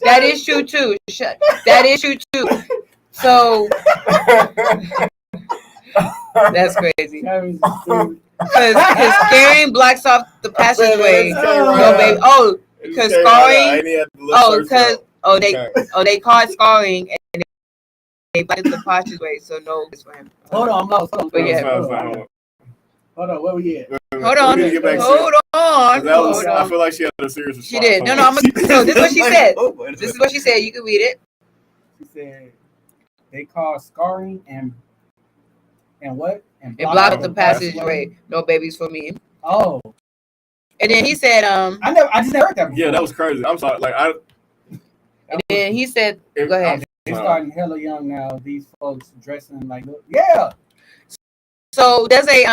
That is true too. That is true too. So that's crazy. Because scaring blocks off the passageway. No, baby. Oh, because scarring. They call it scarring and they blocked the passageway. So no, it's for him. Hold on, I'm lost. Hold on. But yeah. Hold on, where we at? Hold on. I feel like she had a serious response. She did. No, this is what she said. This is what she said. You can read it. She said they call scarring and what? And block the passageway. No babies for me. Oh. And then he said, I just never heard that before. Yeah, that was crazy. I'm sorry. And then he said, go ahead. They're starting hella young now. These folks dressing like, yeah. So there's a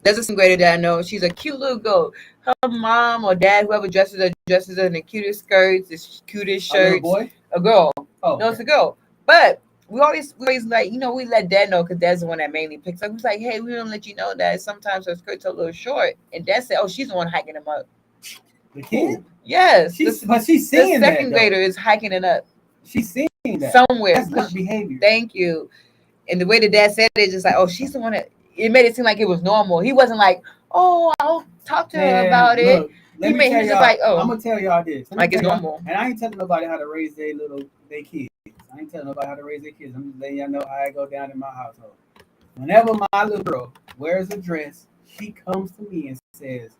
2nd grader that I know. She's a cute little girl. Her mom or dad, whoever dresses her in the cutest skirts, the cutest shirts. A boy? A girl. Oh, no, it's a girl. But we always like, we let dad know because dad's the one that mainly picks up. He's like, hey, we don't let you know that sometimes her skirts are a little short. And dad said, oh, she's the one hiking them up. The kid? Yes. But she's seeing that. The 2nd grader is hiking it up. She's seeing that. Somewhere. That's good behavior. Thank you. And the way the dad said it, just like, oh, she's the one that, it made it seem like it was normal. He wasn't like, oh, I'll talk to her about it. He was just like, oh. I'm going to tell y'all this. Like it's normal. And I ain't telling nobody how to raise their kids. I ain't telling nobody how to raise their kids. I'm just letting y'all know how I go down in my household. Whenever my little girl wears a dress, she comes to me and says,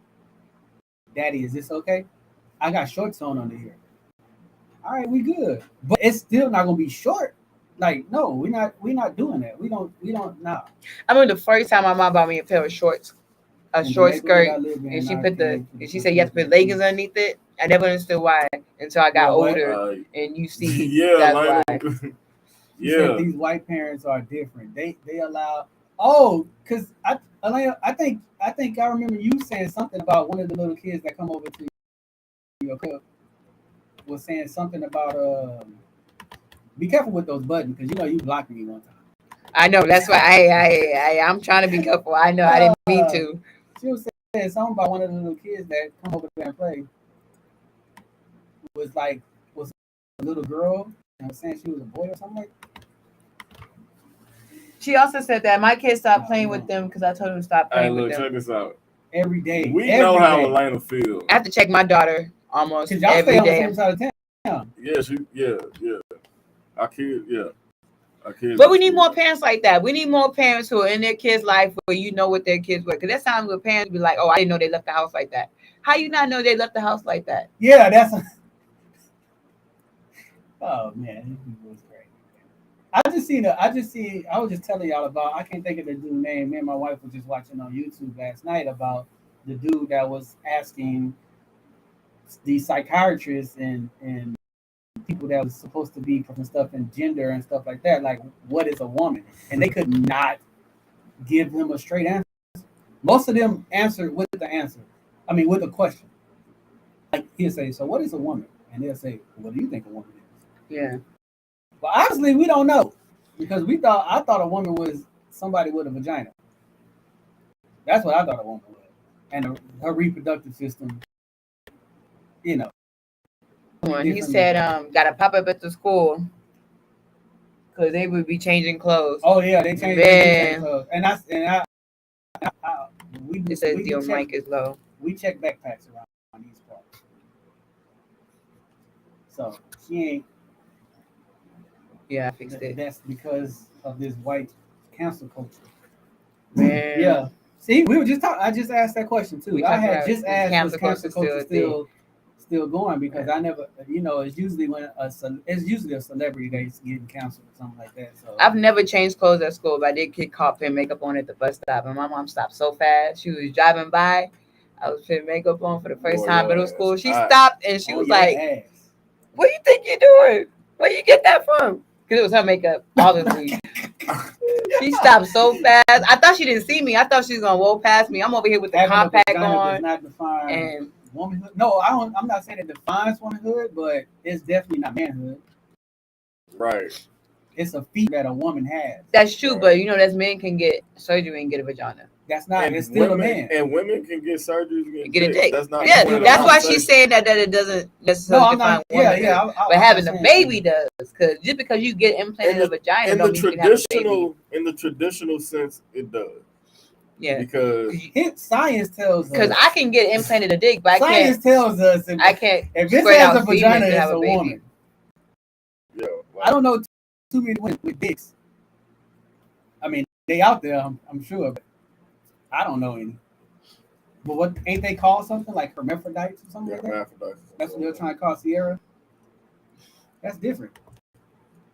Daddy, is this okay? I got shorts on under here. All right, we good. But it's still not going to be short. Like, no, we're not doing that. We don't nah. I remember the first time my mom bought me a pair of shorts, a short skirt, and she said you have to put leggings underneath it. I never understood why until I got older, and you see, yeah, that's why. Yeah, these white parents are different. They allow. Oh, because I think I remember you saying something about one of the little kids that come over to your club was saying something about be careful with those buttons because you know you blocked me one time. I know that's why I'm trying to be careful. I know I didn't mean to. She was saying something about one of the little kids that come over there and play was a little girl and was saying she was a boy or something like that. She also said that my kids stopped playing with them because I told them to stop Hey, playing look, with them. check this out. Every day. We know how Elena feels. I have to check my daughter almost Because y'all every stay on the day. same side of town. Yeah. Our kids, Our kids. But we need more parents like that. We need more parents who are in their kids' life where you know what their kids were. Because there's times where parents be like, oh, I didn't know they left the house like that. How you not know they left the house like that? Yeah, that's. Oh man, this was great. I was just telling y'all about. I can't think of the dude's name. Me and my wife was just watching on YouTube last night about the dude that was asking the psychiatrists and people that was supposed to be from stuff in gender and stuff like that, like what is a woman, and they could not give him a straight answer. Most of them answered with the answer. I mean, with a question. Like he'll say, "So what is a woman?" And they'll say, "What do you think a woman is?" Yeah. But obviously, we don't know because I thought a woman was somebody with a vagina. That's what I thought a woman was, and her reproductive system. You know. He said, got to pop up at the school because they would be changing clothes. Oh yeah, they change clothes, and we It says your mic is low. We check backpacks around these parts, so she ain't. Yeah, I fixed it. That's because of this white cancel culture. Man. Yeah. See, we were just talking. I just asked that question too. I had just asked was cancel culture still going because I never, it's usually it's usually a celebrity that's getting canceled or something like that. So I've never changed clothes at school, but I did get caught putting makeup on at the bus stop, and my mom stopped so fast. She was driving by. I was putting makeup on for the first time middle school. She stopped and she was like, "What do you think you're doing? Where you get that from?" Because it was her makeup, obviously. She stopped so fast. I thought she didn't see me. I thought she was gonna walk past me. I'm over here with the compact on. And womanhood. No, I'm not saying it defines womanhood, but it's definitely not manhood. Right. It's a feat that a woman has. That's true, right. But that's men can get surgery and get a vagina. That's not. And it's still women, a man. And women can get surgery and get a dick. That's not. Yeah, that's why she's saying that it doesn't necessarily define womanhood. Yeah. But having a baby does, because just because you get implanted a vagina, don't mean you can have a baby. In the traditional sense, it does. Yeah, because science tells us. Because I can get implanted a dick, but science tells us I can't. If it has a vagina, it's a woman. Yeah, I don't know too many women with dicks. I mean, they out there, I'm sure, but I don't know any. But what ain't they called something like hermaphrodites or something like that? Hermaphrodites. That's what they're trying to call Sierra. That's different.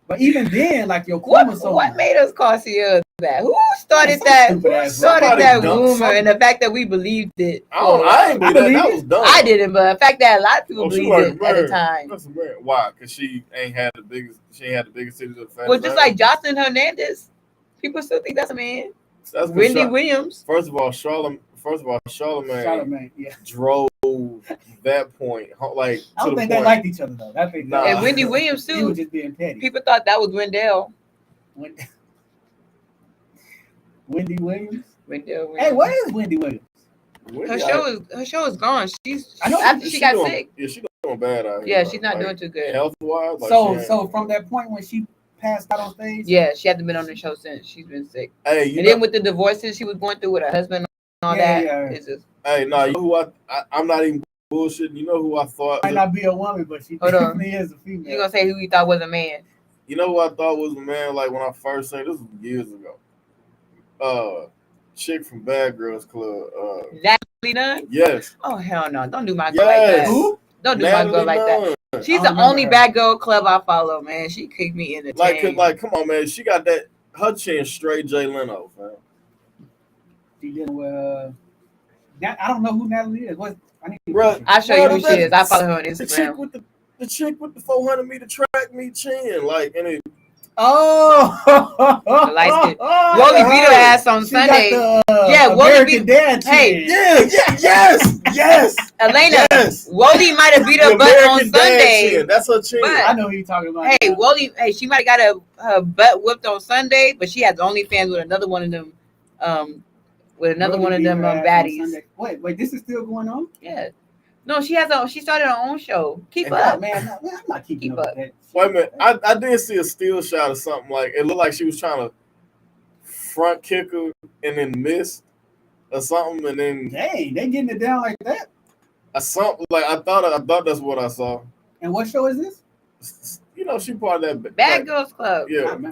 But even then, like your chromosomes. What made us call Sierra that? Who started that? Who started that rumor? And the fact that we believed it. I didn't believe that was dumb. I didn't, but the fact that a lot of people believed it at the time. Why? Because she ain't had the biggest. She ain't had the biggest cities of the family. Well, just like Jocelyn Hernandez, people still think that's a man. That's Wendy Williams. First of all, Charlamagne drove that point. Like I don't think they liked each other though. And Wendy Williams too. He was just being petty. People thought that was Wendell. Wendy Williams. Wendell Williams. Hey, what is Wendy Williams? Her show is gone. I know after she got sick. Yeah, she's doing bad out here. Yeah, she's not doing too good. Health wise. So from that point when she passed out on stage. Yeah, she hasn't been on the show since. She's been sick. Hey, then with the divorces she was going through with her husband and all that. It's just. Hey, no, you know who I'm not even bullshitting. You know who I thought might not be a woman, but she definitely is a female. You gonna say who you thought was a man? You know who I thought was a man? Like when I first seen this was years ago. Chick from Bad Girls Club. Natalie Nunn? Yes. Oh hell no! Don't do my girl like that. Who? Don't do Natalie my girl like that. She's the only bad girl club I follow, man. She kicked me in the like, come on, man. She got that. Her chin straight Jay Leno, fam. She did with. I don't know who Natalie is. I'll show you who she is. I follow her on Instagram. The chick with the 400 meter track meet chin, like, and Oh, The light skin. Wally beat her ass on She Sunday. got the, Yeah, Wally American beat. Dad Hey, chin. Yes. Elena, Yes. Wally might have beat The her butt on American Dad Sunday. chin. That's her chin. I know who you're talking about. Hey, now. Wally. Hey, she might have got her butt whooped on Sunday, but she has OnlyFans with another one of them. Brody One of beat them her ass on baddies. Sunday. Wait, this is still going on? Yeah. No, she started her own show. Keep And up. Man, I'm not keeping Keep up up. with that. Wait a minute. I did see a still shot of something like it looked like she was trying to front kick her and then miss or something, and then Dang, they getting it down like that. something like I thought that's what I saw. And what show is this? You know, she part of that Bad Girls Club. Yeah. My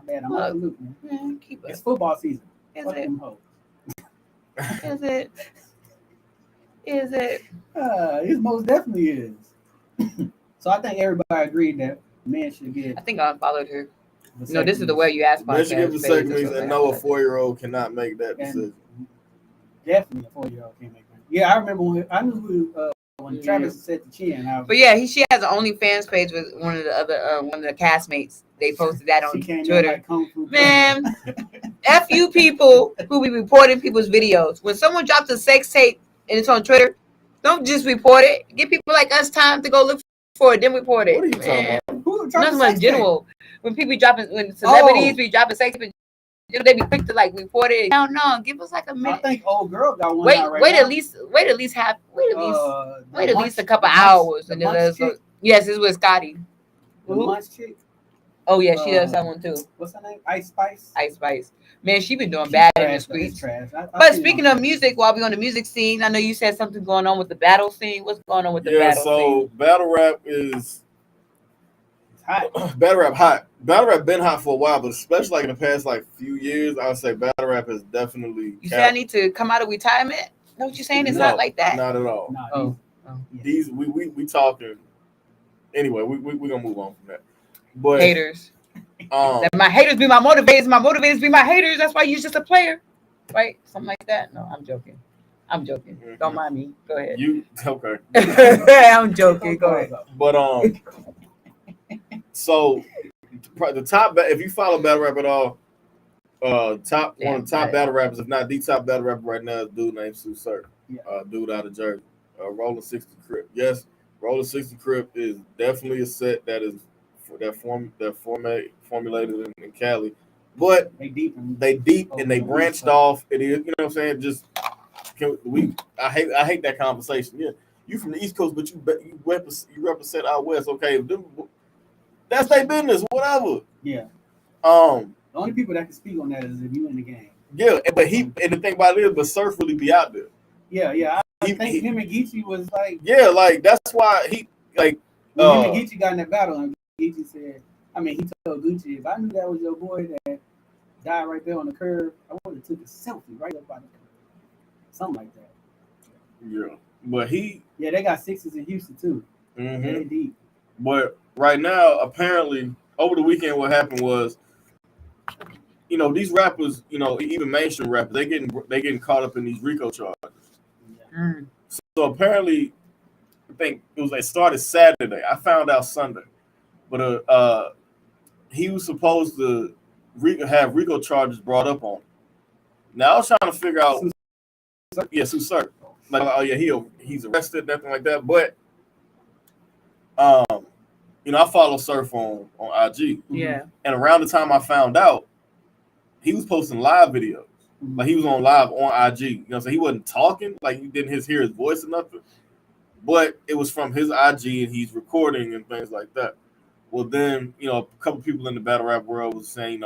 bad. I'm out the loop, man. Yeah, keep up. It's football season. Is Fuck it? them hoes. Is it? Is it? It most definitely is. So I think everybody agreed that men should get. I think I unfollowed her. No, this is the way you ask Men should get podcast. vasectomies, and know a 4-year-old cannot make that decision. Definitely a 4-year-old can't make that. Yeah, I remember when Travis said the chin. But yeah, she has an OnlyFans page with one of the castmates. They posted that on Twitter. Like Kung Fu Man, F you people who be reporting people's videos. When someone drops a sex tape and it's on Twitter, don't just report it. Give people like us time to go look for it, then report it. What are you talking about? Who dropped Nothing the in sex general. When celebrities be dropping sex tape, they be quick to like report it. Hell no, give us like a tape? I minute. think old girl got one. Wait now. at least a couple hours and then let's look. Yes, it's with Scotty. The Munch chick. Oh yeah, she does that one too. What's her name? Ice Spice. Ice Spice. Man, she been doing bad in the streets. But speaking of music, while we on the music scene, I know you said something going on with the battle scene. What's going on with the battle scene? So battle rap is hot. Battle rap hot. Battle rap been hot for a while, but especially like in the past like few years, I would say battle rap is definitely. You say I need to come out of retirement? Know what you're saying? It's not like that. Not at all. No, These we talking. Anyway, we gonna move on from that. But haters. My haters be my motivators. My motivators be my haters. That's why you're just a player, right? Something like that. No, I'm joking. Mm-hmm. Don't mind me. Go ahead. You okay? I'm joking. Go ahead. But so the top. If you follow battle rap at all, one of the top battle rappers, if not the top battle rapper right now, is a dude named TSU Surf. Dude out of Jersey. Rolling 60 Crip. Yes, Rolling 60 Crip is definitely a set that is formulated in Cali, but they deep and they branched off. It is, you know what I'm saying? Just I hate that conversation. Yeah, you from the East Coast, but you represent out West. Okay, that's their business. Whatever. Yeah. The only people that can speak on that is if you in the game. Yeah, but and the thing about it is, but Surf really be out there. Yeah. I think him and Geechee was like. Yeah, like that's why he like. When him and Geechee got in that battle, and Geechee said, he told Gucci, if I knew that was your boy that died right there on the curb, I would have took a selfie right up by the curb. Something like that. Yeah. But they got sixes in Houston too. Mm-hmm. They deep. But right now, apparently, over the weekend, what happened was, these rappers, even mainstream rappers, they getting caught up in these RICO charges. Yeah. So apparently, I think it started Saturday. I found out Sunday. But he was supposed to have RICO charges brought up on him. Now I was trying to figure out, Sue Surf. Like, oh yeah, he's arrested, nothing like that. But I follow Surf on IG. Yeah. And around the time I found out, he was posting live videos. Like he was on live on IG. So he wasn't talking, like you didn't hear his voice or nothing. But it was from his IG and he's recording and things like that. Well, then, a couple people in the battle rap world was saying,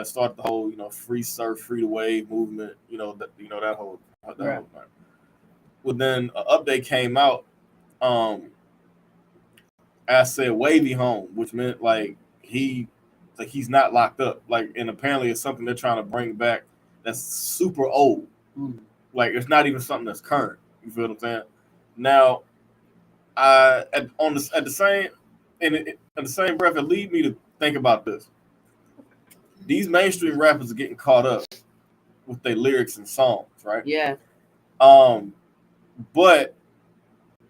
start the whole, free surf, free to wave movement, that whole thing. Well, then an update came out. I said Wavy home, which meant like he's not locked up. Like, and apparently it's something they're trying to bring back that's super old. Like it's not even something that's current. You feel what I'm saying? Now, at the same breath, it lead me to think about this. These mainstream rappers are getting caught up with their lyrics and songs, right? Yeah. But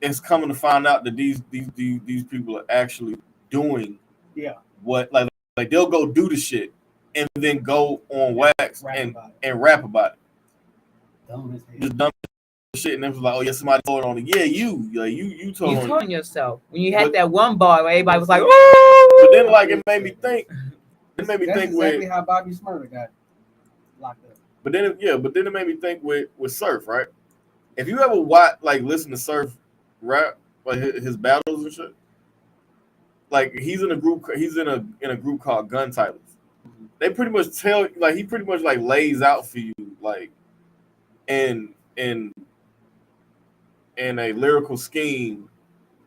it's coming to find out that these people are actually doing what, like Like they'll go do the shit and then go on wax and rap about it. Dumb as hell. Just dumb shit, and then was like, oh yeah, somebody told on it. Yeah, you told You on told it. yourself when you had that one bar where everybody was like, But "Woo!" then like it made me think. It made me That's think exactly with. how Bobby Smurder got locked up. But then it made me think with Surf, right? If you ever watch like listen to Surf rap, like his battles and shit, like he's in a group called Gun Titles. They pretty much he pretty much like lays out for you like in a lyrical scheme,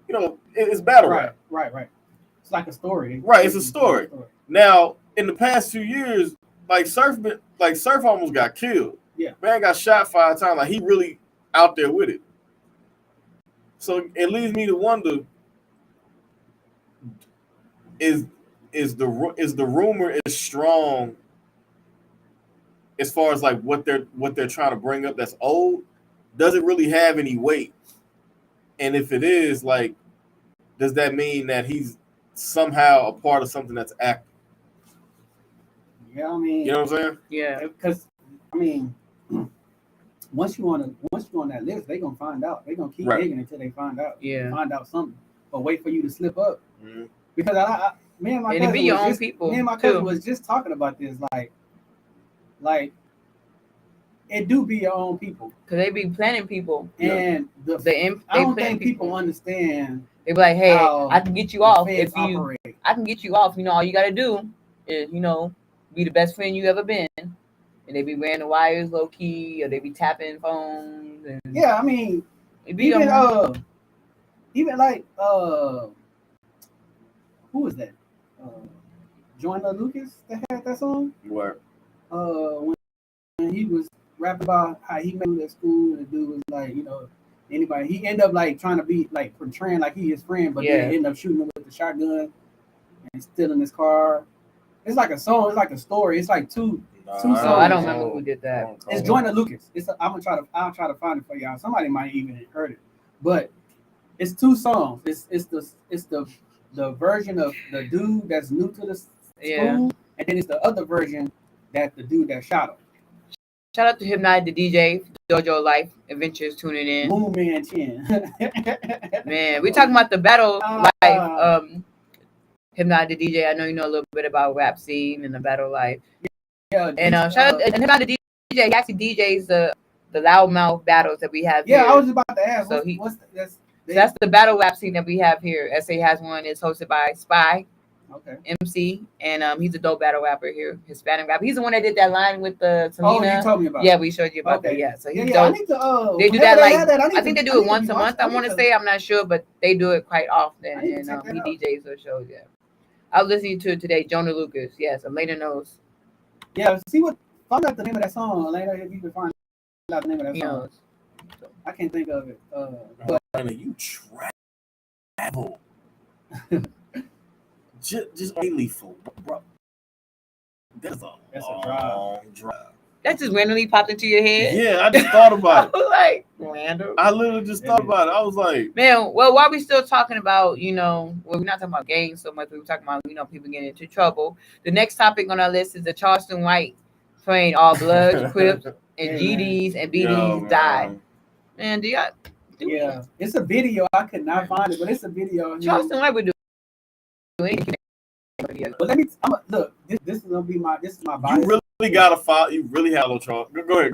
it's battle rap. Right. It's like a story. Right, it's a story. Now, in the past few years, Surf almost got killed. Yeah. Man got shot 5 times. Like he really out there with it. So it leads me to wonder: is the rumor as strong as far as like what they're trying to bring up that's old? Does it really have any weight? And if it is, like, does that mean that he's somehow a part of something that's active? Yeah, I mean, you know what I'm saying? Yeah, because I mean, once you on that list, they're gonna find out. They're gonna keep digging until they find out. Yeah, find out something, but wait for you to slip up. Mm-hmm. Because me and my cousin was just talking about this, like it do be your own people because they be planning people, and I don't think people understand. They be like, hey, I can get you off if you. Operate. I can get you off. All you gotta do is be the best friend you ever been, and they be wearing the wires low key, or they be tapping phones. And yeah, I mean, even like who was that? Joyner Lucas that had that song. What? When he was rapping about how he made it at school, and the dude was like, anybody. He ended up like trying to be like portraying like he his friend, but then ended up shooting him with the shotgun and stealing his car. It's like a song. It's like a story. It's like two songs. I don't remember who did that. It's Joyner Lucas. I'll try to find it for y'all. Somebody might even have heard it, but it's 2 songs. It's the version of the dude that's new to the school, and then it's the other version that the dude that shot him. Shout out to Hypnotic the DJ, Dojo Life Adventures tuning in. Moon Man Chin. Man, we're talking about the battle life. Hypnotic the DJ. I know you know a little bit about rap scene and the battle life. Yeah, and shout out and Hypnotic the DJ. He actually DJs the loudmouth battles that we have here. I was about to ask. So that's the battle rap scene that we have here. SA has one. It's hosted by Spy. Okay. MC, and he's a dope battle rapper here, Hispanic rapper. He's the one that did that line with the Selena. Oh, you told me about. Yeah, we showed you about that. Yeah, so he's dope. I need to, they do that I think they do it once a month. I want to say, I'm not sure, but they do it quite often. And he DJs those shows. Yeah, I was listening to it today. Joyner Lucas. Yes, Elena knows. Yeah, find out the name of that song, Elena. If you can find out the name of that song. I can't think of it. But you travel. Just only for bro. That's a long drive. That just randomly popped into your head. Yeah, I just thought about it. I was like, random. I literally just thought about it. I was like, man. Well, while we still talking about, we're not talking about gangs so much. We're talking about, people getting into trouble. The next topic on our list is the Charleston White playing all Bloods, Crips, and GDs and BDs died. Man, it's a video. I could not find it, but it's a video. Charleston White would do anything. But look. This is my bias. You really gotta follow. You really have no Charles. Go ahead.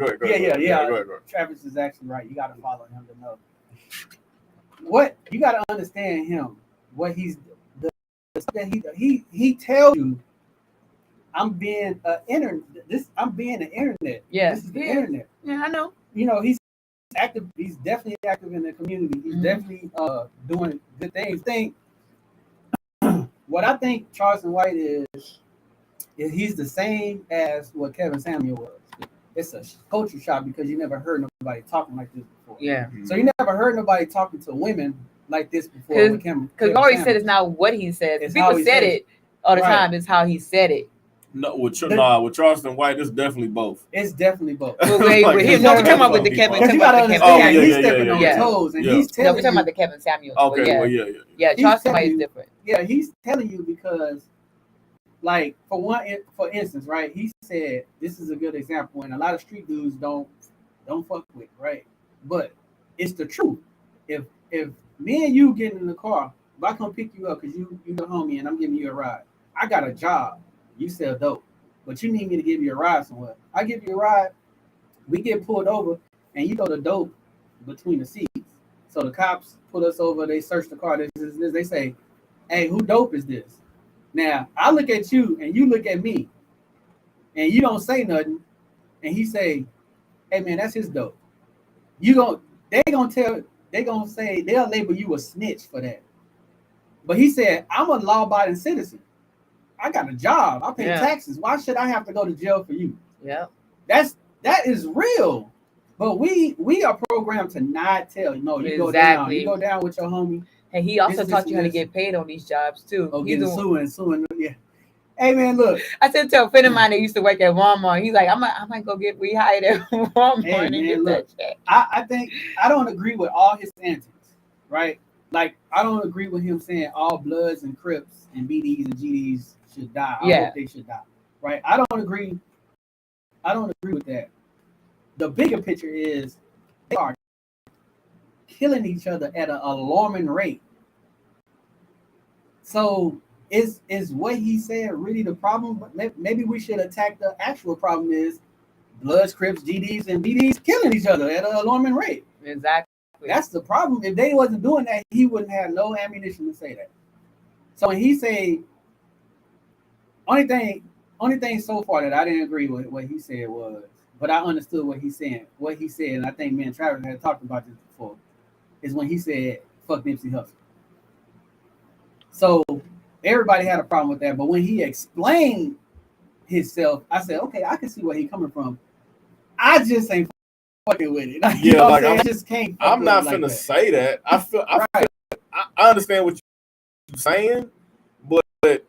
Yeah. Go ahead. Travis is actually right. You gotta follow him to know what you gotta understand him. What he's he tells you. I'm being an internet. Yeah, this is the internet. Yeah, I know. He's active. He's definitely active in the community. He's definitely doing good things. What I think Charleston White is he's the same as what Kevin Samuel was. It's a culture shock because you never heard nobody talking like this before. Yeah. So you never heard nobody talking to women like this before. Because you always said it's not what he said. People said it all the time. It's how he said it. No, with Charleston White, it's definitely both. It's definitely both. We're talking about with the Kevin. You gotta understand, he's stepping on toes, and he's telling we're talking about the Kevin Samuel. Okay, Yeah, Charleston White is different. Yeah, he's telling you because like for instance, right? He said this is a good example, and a lot of street dudes don't fuck with, right? But it's the truth. If me and you get in the car, if I come pick you up because you the homie and I'm giving you a ride, I got a job. You sell dope, but you need me to give you a ride somewhere. I give you a ride. We get pulled over, and you throw the dope between the seats. So the cops put us over. They search the car. This. They say, "Hey, who dope is this?" Now I look at you, and you look at me, and you don't say nothing. And he say, "Hey man, that's his dope." They gonna say they'll label you a snitch for that. But he said, "I'm a law-abiding citizen. I got a job. I pay taxes. Why should I have to go to jail for you?" Yeah. That is real. But we are programmed to not tell. No, you go down. You go down with your homie. And he also taught you how to get paid on these jobs too. Oh, getting suing. Yeah. Hey man, look. I said to a friend of mine that used to work at Walmart. He's like, I might go get rehired at Walmart hey, and man, get look, that check. I think I don't agree with all his antics, right? Like I don't agree with him saying all Bloods and Crips and BDs and GDs should die. I hope they should die, right? I don't agree with that. The bigger picture is they are killing each other at an alarming rate. So is what he said really the problem? But maybe we should attack the actual problem is Bloods, Crips, GDs, and BDs killing each other at an alarming rate. Exactly. That's the problem. If they wasn't doing that, he wouldn't have no ammunition to say that. So when he say only thing so far that I didn't agree with what he said was, but I understood what he's saying. What he said, and I think me and Travis had talked about this before, is when he said fuck Nipsey Hussle. So everybody had a problem with that, but when he explained himself, I said, okay, I can see where he's coming from. I just ain't fucking with it. Like, yeah, like I just can't. I'm not finna say that. I understand what you're saying, but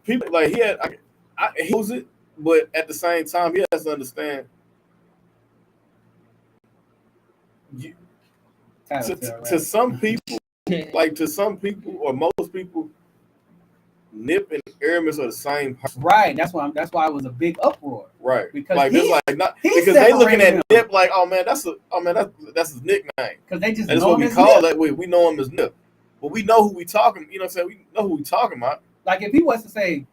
people like he knows it, but at the same time, he has to understand. To some people, or most people, Nip and Aramis are the same person. Right. That's why it was a big uproar. Right. Because like because they looking at Nip like, oh man, that's his nickname. Because they just that's know what him we call Nip. that. We know him as Nip, but we know who we talking. You know what I'm saying? We know who we talking about. Like if he was to say,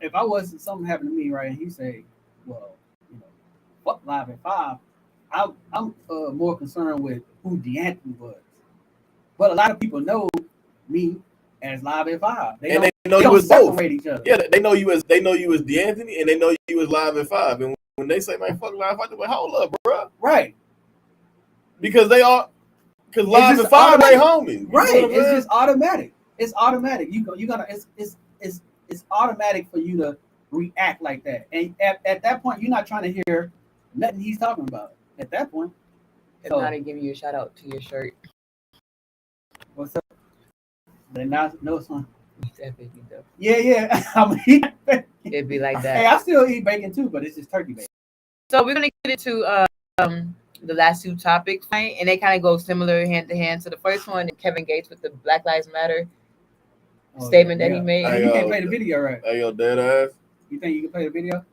if I was something happened to me, right, and he say, well, fuck Live at 5, I'm more concerned with who D'Anthony was. But a lot of people know me as Live at 5. They know you as both. Each other. Yeah, they know you as D'Anthony, and they know you as Live at 5. And when they say, "Man, fuck Live at 5," they're like, "Hold up, bro." Right. Because Live at 5 they homies. Right. It's just automatic. It's automatic. It's automatic for you to react like that. And at that point, you're not trying to hear nothing he's talking about. At that point. If not, I give you a shout out to your shirt. What's up? No son. Yeah. I mean, it'd be like that. Hey, I still eat bacon too, but it's just turkey bacon. So we're gonna get into the last two topics, right? And they kind of go similar hand to hand. So the first one, Kevin Gates with the Black Lives Matter statement that he made. You can't play the video, right? Hey, yo, dead ass. You think you can play the video?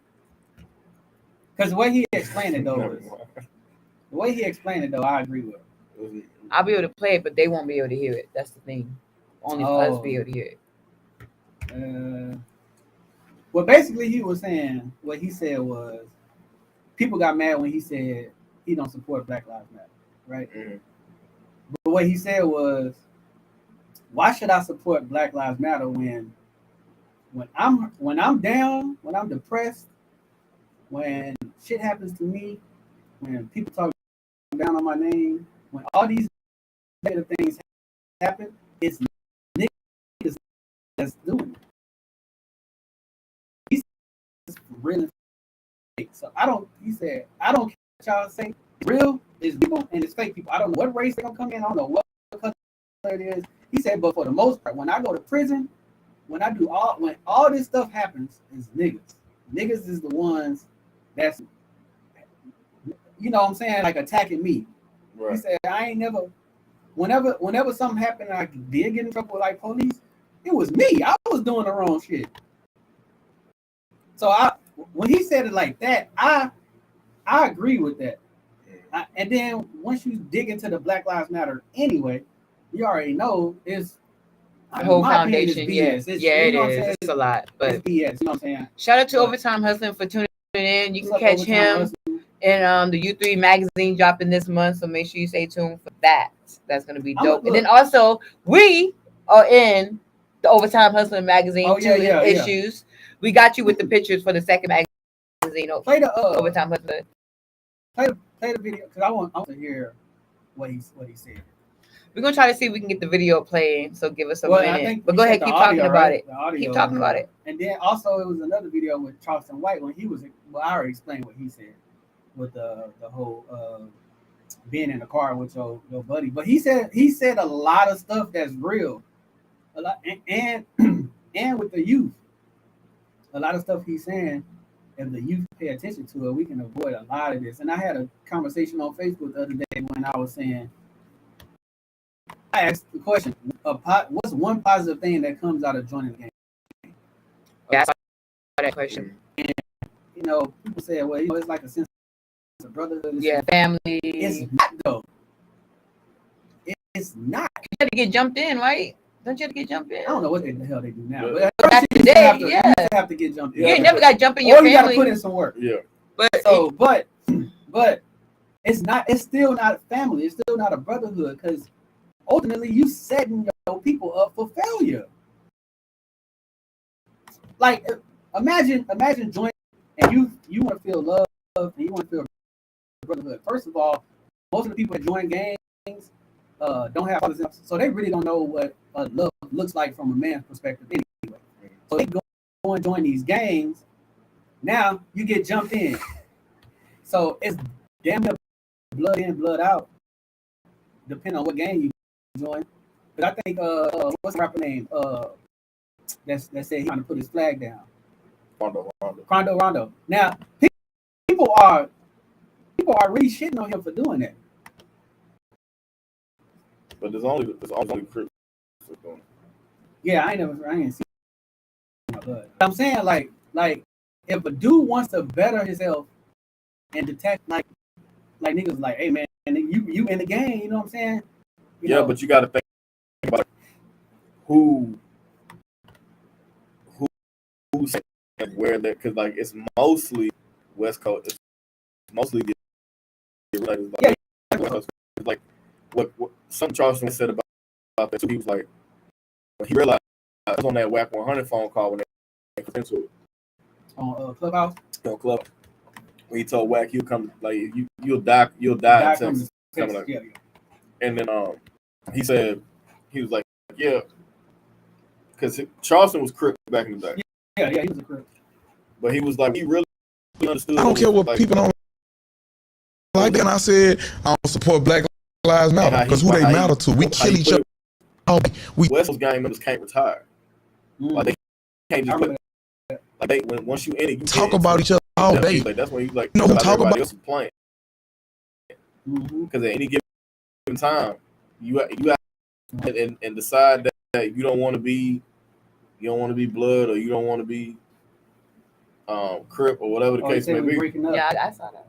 Because the way he explained it though, I agree with. I'll be able to play it, but they won't be able to hear it. That's the thing. Only us be able to hear it. Well, basically, what he said was, people got mad when he said he don't support Black Lives Matter, right? Mm-hmm. But what he said was, why should I support Black Lives Matter when I'm down, when I'm depressed, when shit happens to me, when people talk down on my name, when all these negative things happen, it's niggas that's doing it. He's really fake. So he said, I don't care what y'all say. It's real, it's people, and it's fake people. I don't know what race they're gonna come in, I don't know what color it is. He said, but for the most part, when I go to prison, when all this stuff happens, it's niggas. Niggas is the ones that's, you know what I'm saying, like attacking me. Right. He said, I ain't never, whenever something happened and I did get in trouble with like police, it was me. I was doing the wrong shit. So when he said it like that, I agree with that. And then once you dig into the Black Lives Matter anyway, you already know it's The whole my opinion, foundation. it's BS. It you know is. It's a lot, but it's BS. You know what I'm saying? shout out to But- Overtime Hustling for tuning in. You can What's up, catch Overtime him Hustling? in the U3 magazine dropping this month, so make sure you stay tuned for that. That's gonna be I'ma dope. And look. then also we are in the Overtime Hustling magazine, Oh, yeah, yeah. issues. We got you with the pictures for the second magazine. Play the Overtime Hustling. play the video because I want to hear what he said. We're gonna try to see if we can get the video playing. So give us a Well, I minute. think But you go said ahead, the keep audio, talking right? about it. The audio Keep talking about it. And then also it was another video with Charleston White when he was. Well, I already explained what he said with the whole being in the car with your buddy. But he said a lot of stuff that's real, a lot, and and with the youth, a lot of stuff he's saying. If the youth pay attention to it, we can avoid a lot of this. And I had a conversation on Facebook the other day when I was saying, I asked the question, what's one positive thing that comes out of joining the game? Yeah, I saw that question. You know, people say, well, you know, it's like a sense of brotherhood. Yeah, family. It's not, though. It's not. You had to get jumped in, right? Don't you have to get jumped in? I don't know what the hell they do now. Yeah. But Back in the you day, have to, yeah. you used to have to get jumped in. You ain't never got to jump in your Or you got to family. put in some work. Yeah. But So, but it's not. It's still not family. It's still not a brotherhood because ultimately you setting your people up for failure. Like imagine joining and you want to feel love and you want to feel brotherhood. First of all, most of the people that join gangs don't have fathers, so they really don't know what love looks like from a man's perspective anyway. So they go and join these gangs. Now you get jumped in. So it's damn near blood in, blood out, depending on what gang you join. But I think what's the rapper name? That said he trying to put his flag down. Rondo. Now people are really shitting on him for doing that. But there's only Crips. Yeah, I ain't seen my blood. I'm saying like if a dude wants to better himself and detect like niggas like, hey man, you in the game, you know what I'm saying? You know, but you got to think about who's where that, because like it's mostly West Coast. It's mostly the West Coast. It's like what some Charleston said about that too. He was like, when he realized I was on that WAC 100 phone call when they put into it on Clubhouse. On Club, when he told WAC he'll come, like you'll die in Texas. Like, yeah. And then he said he was like, yeah, because Charleston was Crips back in the day. Yeah, he was a Crip. But he was like, he really understood. I don't care what people don't like that. And I said, I don't support Black Lives Matter because who they matter to. We kill each other. West Coast gang members can't retire. Like they can't just once you in it, you talk about each other all day. Like that's when you like who talk about else is playing. Because at any given time, you have and decide that you don't want to be blood or you don't want to be Crip or whatever the case may be. Yeah, I saw that.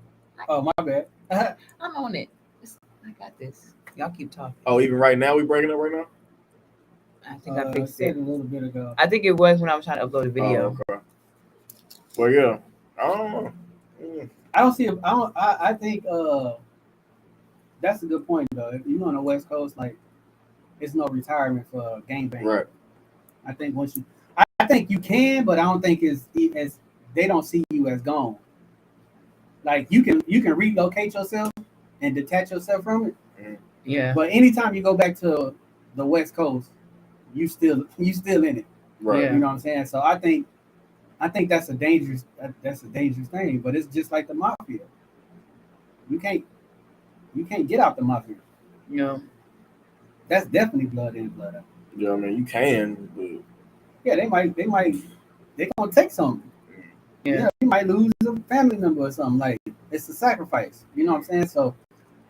Oh, my bad. I'm on it. I got this. Y'all keep talking. Oh, even right now we breaking up right now? I think I fixed it a little bit ago. I think it was when I was trying to upload a video. Oh, okay. Well, yeah. I don't know. I don't see it. I think that's a good point though. If you're on the West Coast, like it's no retirement for gangbang. Right. I think I think you can, but I don't think it's as they don't see you as gone. Like you can relocate yourself and detach yourself from it. Yeah. But anytime you go back to the West Coast, you still in it. Right. Yeah. You know what I'm saying? So I think that's a dangerous thing. But it's just like the mafia. You can't get out the mafia. No. That's definitely blood in, blood out. Yeah, I mean you can, but Yeah, they gonna take something. Yeah. You might lose a family member or something. Like it's a sacrifice. You know what I'm saying? So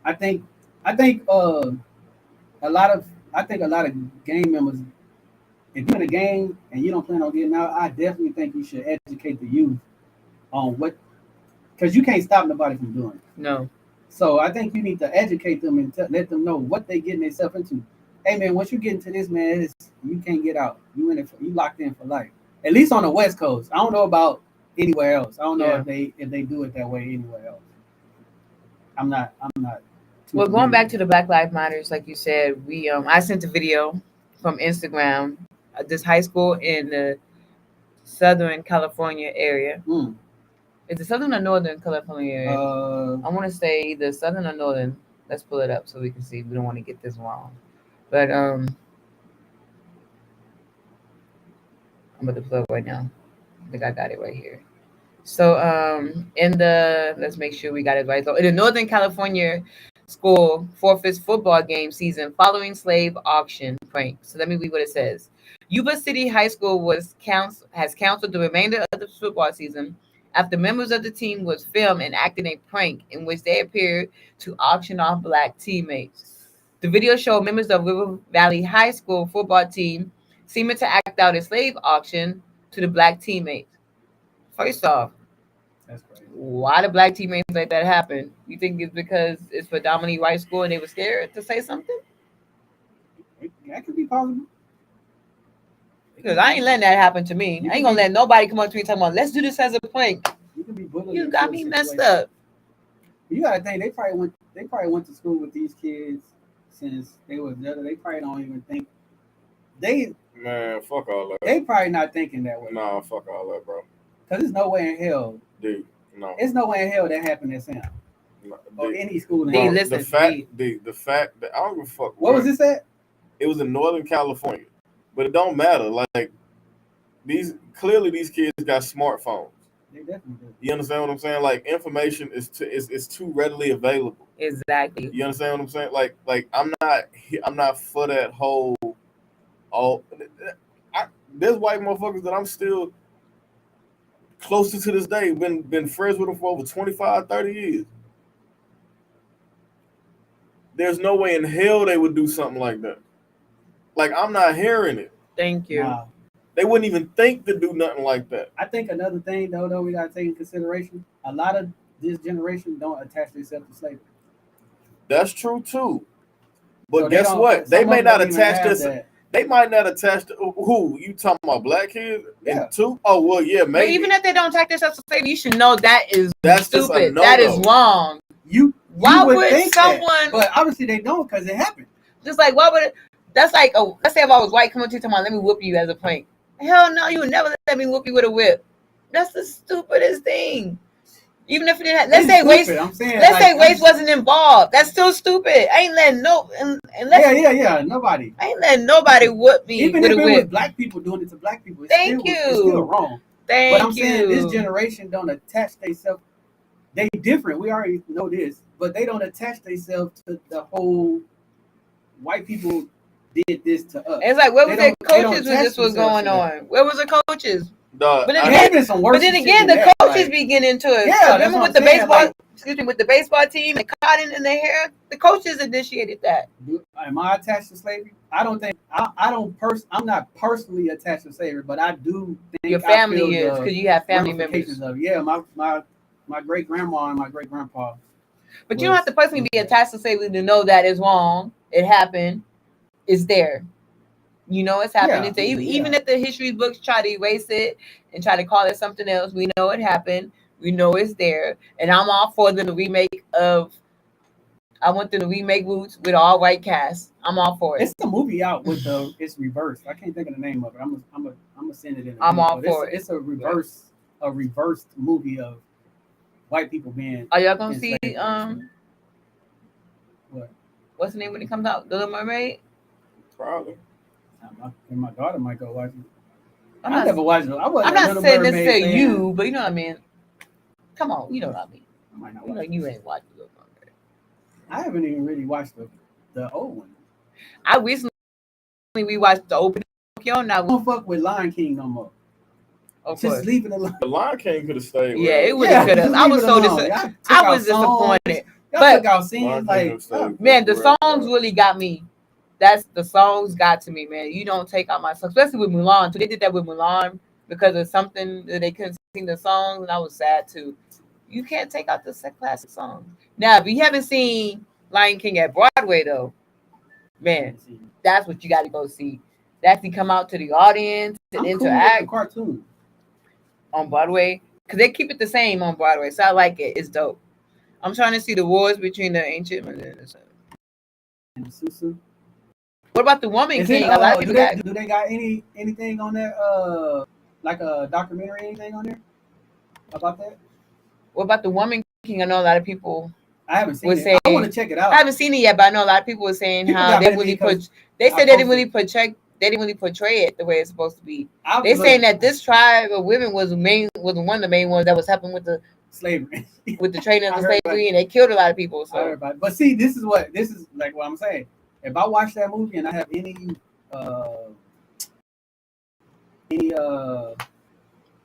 I think a lot of gang members, if you're in a game and you don't plan on getting out, I definitely think you should educate the youth on what, because you can't stop nobody from doing it. No. So I think you need to educate them and let them know what they getting themselves into. Hey man, once you get into this, man, you can't get out. You in it, you locked in for life. At least on the West Coast. I don't know about anywhere else. I don't know if they do it that way anywhere else. I'm not. Well, going back to the Black Lives Matters, like you said, we I sent a video from Instagram. This high school in the Southern California area. Is it Southern or Northern California area? I want to say either Southern or Northern. Let's pull it up so we can see. We don't want to get this wrong. But I'm about to plug right now. I think I got it right here. So let's make sure we got it right. So in the Northern California school forfeits football game season following slave auction prank. So let me read what it says. Yuba City High School has canceled the remainder of the football season after members of the team was filmed and acted a prank in which they appeared to auction off black teammates. The video showed members of River Valley High School football team seeming to act out a slave auction to the black teammates. First off, that's crazy. Why the black teammates let that happen? You think it's because it's predominantly white school and they were scared to say something? That could be possible. Because I ain't letting that happen to me. I ain't gonna let nobody come up to me talking about, let's do this as a prank. You got me messed up. You gotta think they probably went to school with these kids since they was little. They probably don't even think man, fuck all that. They probably not thinking that way. Nah, fuck all that, bro. Cause there's no way in hell, dude. No, it's no way in hell that happened at Sam or any school. Bro, listen, the fact that I don't give a fuck. What was this at? It was in Northern California, but it don't matter. Like these kids got smartphones. They definitely do. You understand what I'm saying? Like information is too readily available. Exactly. You understand what I'm saying? Like I'm not for that whole. There's white motherfuckers that I'm still closer to this day. Been friends with them for over 25, 30 years. There's no way in hell they would do something like that. Like, I'm not hearing it. Thank you. Nah. They wouldn't even think to do nothing like that. I think another thing, though, we got to take in consideration, a lot of this generation don't attach themselves to slavery. That's true, too. But so guess what? They may not attach this. They might not attach to who? You talking about black kids? Yeah. Too? Oh, well, yeah, maybe. But even if they don't attach themselves to slavery, you should know that's stupid. No-no. That is wrong. Why would someone? That, but obviously they don't because it happened. Just like, why would it? That's like, let's say if I was white coming to you talking about, let me whoop you as a prank. Hell no, you would never let me whoop you with a whip. That's the stupidest thing. Even if it didn't, let's say waste wasn't involved. That's still stupid. I ain't letting nobody. I ain't letting nobody whoop me. Even with if a it whip. was black people doing it to black people, it's still wrong. But I'm saying this generation don't attach themselves. They different. We already know this, but they don't attach themselves to the whole white people did this to us. It's like, where was their coaches when this was going on? Where was the coaches? But then again, the coaches be getting into it. Yeah, remember with the baseball, with the baseball team, the cotton in their hair, the coaches initiated that. Am I attached to slavery? I don't think I'm not personally attached to slavery, but I do think your family is because you have family members. My great grandma and my great grandpa. But you don't have to personally be attached to slavery to know that it's wrong. It happened. It's there. You know it's happening. Even if the history books try to erase it and try to call it something else, we know it happened. We know it's there. And I'm all for the remake of. I want them to remake Roots with all white cast. I'm all for it. It's the movie out with it's reversed. I can't think of the name of it. I'm gonna send it in. I'm all for it. It's a reversed movie of white people being. Are y'all gonna see what? What's the name when it comes out? Little Mermaid? Probably. My daughter might go watch it. I never watched it. I'm not saying this to you, but you know what I mean. Come on, you know what I mean. I might not you know you ain't watched Little Mermaid. I haven't even really watched the old one. I recently rewatched the opening. Now I don't fuck with Lion King no more. Just leave it alone. The Lion King could have stayed. Yeah, it would have. I was so disappointed. I was disappointed. But took out scenes like man, the songs really got me. that's the songs got to me, man. You don't take out my song, especially with Mulan too. They did that with Mulan because of something that they couldn't sing the songs, and I was sad too. You can't take out the classic songs. Now, if you haven't seen Lion King at Broadway though, man, that's what you got to go see. They actually come out to the audience and I'm interact cool with the cartoon on Broadway because they keep it the same on Broadway, so I like it. It's dope. I'm trying to see the wars between the ancient and and the Susu. what about the Woman Is King? it, A lot of people do they got anything on there? Like a documentary, anything on there about that? What about the Woman King? I know a lot of people. I haven't seen would it. say- I want to check it out. I haven't seen it yet, but I know a lot of people were saying People how got they mad at me really because they I said they didn't really posted- portray it the way it's supposed to be. I They was saying like, that this tribe of women was one of the main ones that was helping with the slavery. training I of heard slavery, and they killed a lot of people. I heard So about it. But see, this is like what I'm saying. If I watch that movie and I have any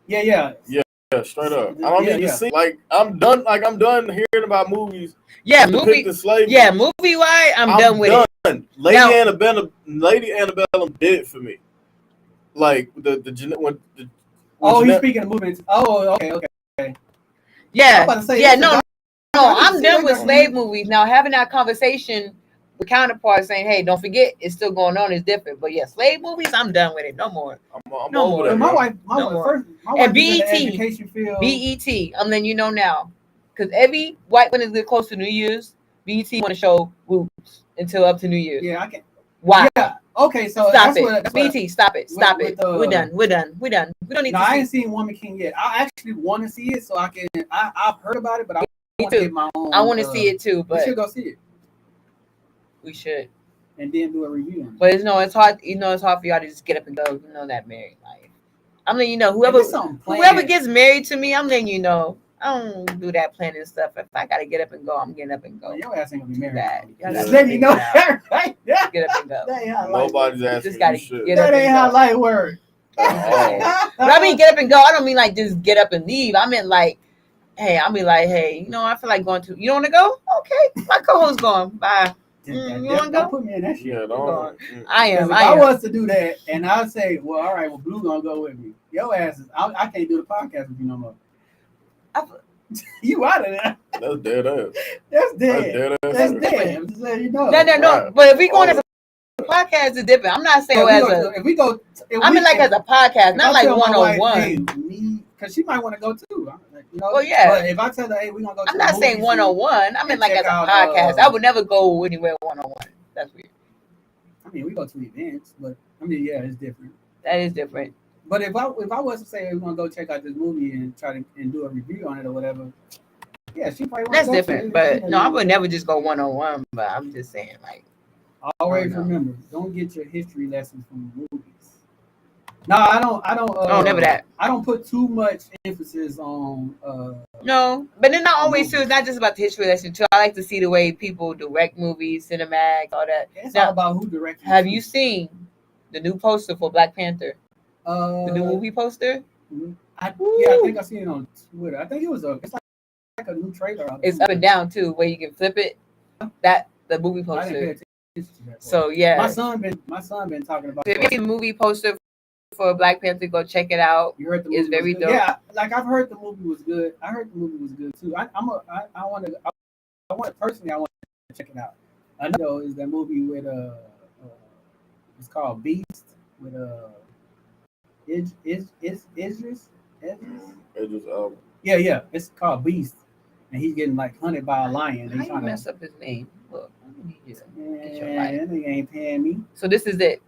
yeah, Yeah, straight up. I Yeah, don't need to yeah. see. Like I'm done. Like I'm done hearing about movies. yeah, Depicting slavery. movie wise, I'm done with it. Lady Now- Antebellum did it for me. Like when he's speaking of movements. Oh, okay. Yeah, I'm about to say, yeah, this no, is- I'm see done that with slave movies. Now having that conversation with counterparts saying, "Hey, don't forget, it's still going on," is different. But yeah, slave movies, I'm done with it. No more. I'm No over more. that. My bro. wife, No more. first, my And wife is in the BET. education field. BET, I'm letting you know now, because every white one is get close to New Year's. BET want to show boobs until up to New Year's. Yeah, I can. Why? Yeah. Okay, so Stop that's it. what. That's what BET, stop it. Stop with it. the- We're done. We don't need no, to I see. ain't seen Woman King yet. I actually want to see it so I can. I've heard about it, but I Me want to too. get my own. I want to see it too, We but should go see it we should. and then do a review on it. But it's hard. It's hard for y'all to just get up and go. You know that married life. I'm letting you know If it's something whoever planned- gets married to me, I'm letting you know. I don't do that planning stuff. If I gotta get up and go, I'm getting up and go. Well, your ass ain't gonna be married. That. Y'all Just gotta let me know figure it out. that, right? Yeah. Get up and go. That ain't how life Nobody's You asking just gotta you shit. get That up ain't and how go. life works. Oh. But I mean, get up and go. I don't mean like just get up and leave. I meant like, hey, I'll be like, hey, I feel like going to. You don't want to go? Okay, my co-host going. Bye. You wanna Don't go? put me in that shit. Yeah, going. don't. I Because am. if I was to do that, and I'd say, well, all right, well, Blue gonna go with me. Your ass is. I can't do the podcast with you no more. You out of there. That's dead ass. That's That's dead. dead ass. That's dead. I'm just letting you know. No. Right. But if we going as a podcast, is different. I'm not saying If we go, I mean like as a podcast, not like 101. Because she might want to go too. Like, Well, yeah. But if I tell her, hey, we're gonna go. I'm not saying 101. I mean like as a check out, podcast. I would never go anywhere 101. That's weird. I mean, we go to events, but I mean, yeah, it's different. That is different. But if I was to say, hey, we're gonna go check out this movie and try to do a review on it or whatever, yeah, she probably. That's go different. But no, I would never just go 101. But I'm just saying like. Always I don't know. remember, don't get your history lessons from movies. No, I don't. Never that. I don't put too much emphasis on. No, but then not always too. It's not just about the history lesson too. I like to see the way people direct movies, cinematic, all that. It's Now, all about who directs. Have you seen the new poster for Black Panther? The new movie poster? I think I seen it on Twitter. I think it's like a new trailer. It's up and down too, where you can flip it. That the movie I didn't pay poster. attention to that. So yeah, my son been talking about. if you see the movie poster for Black Panther, go check it out. You heard the movie It's very was good. dope. Yeah, like I've heard the movie was good. I heard the movie was good too. I want to check it out. I know is that movie with it's called Beast with Idris. Yeah, it's called Beast, and he's getting like hunted by a lion. How you mess up his name? Look, I need you to get your Man, that nigga ain't paying me. So this is it.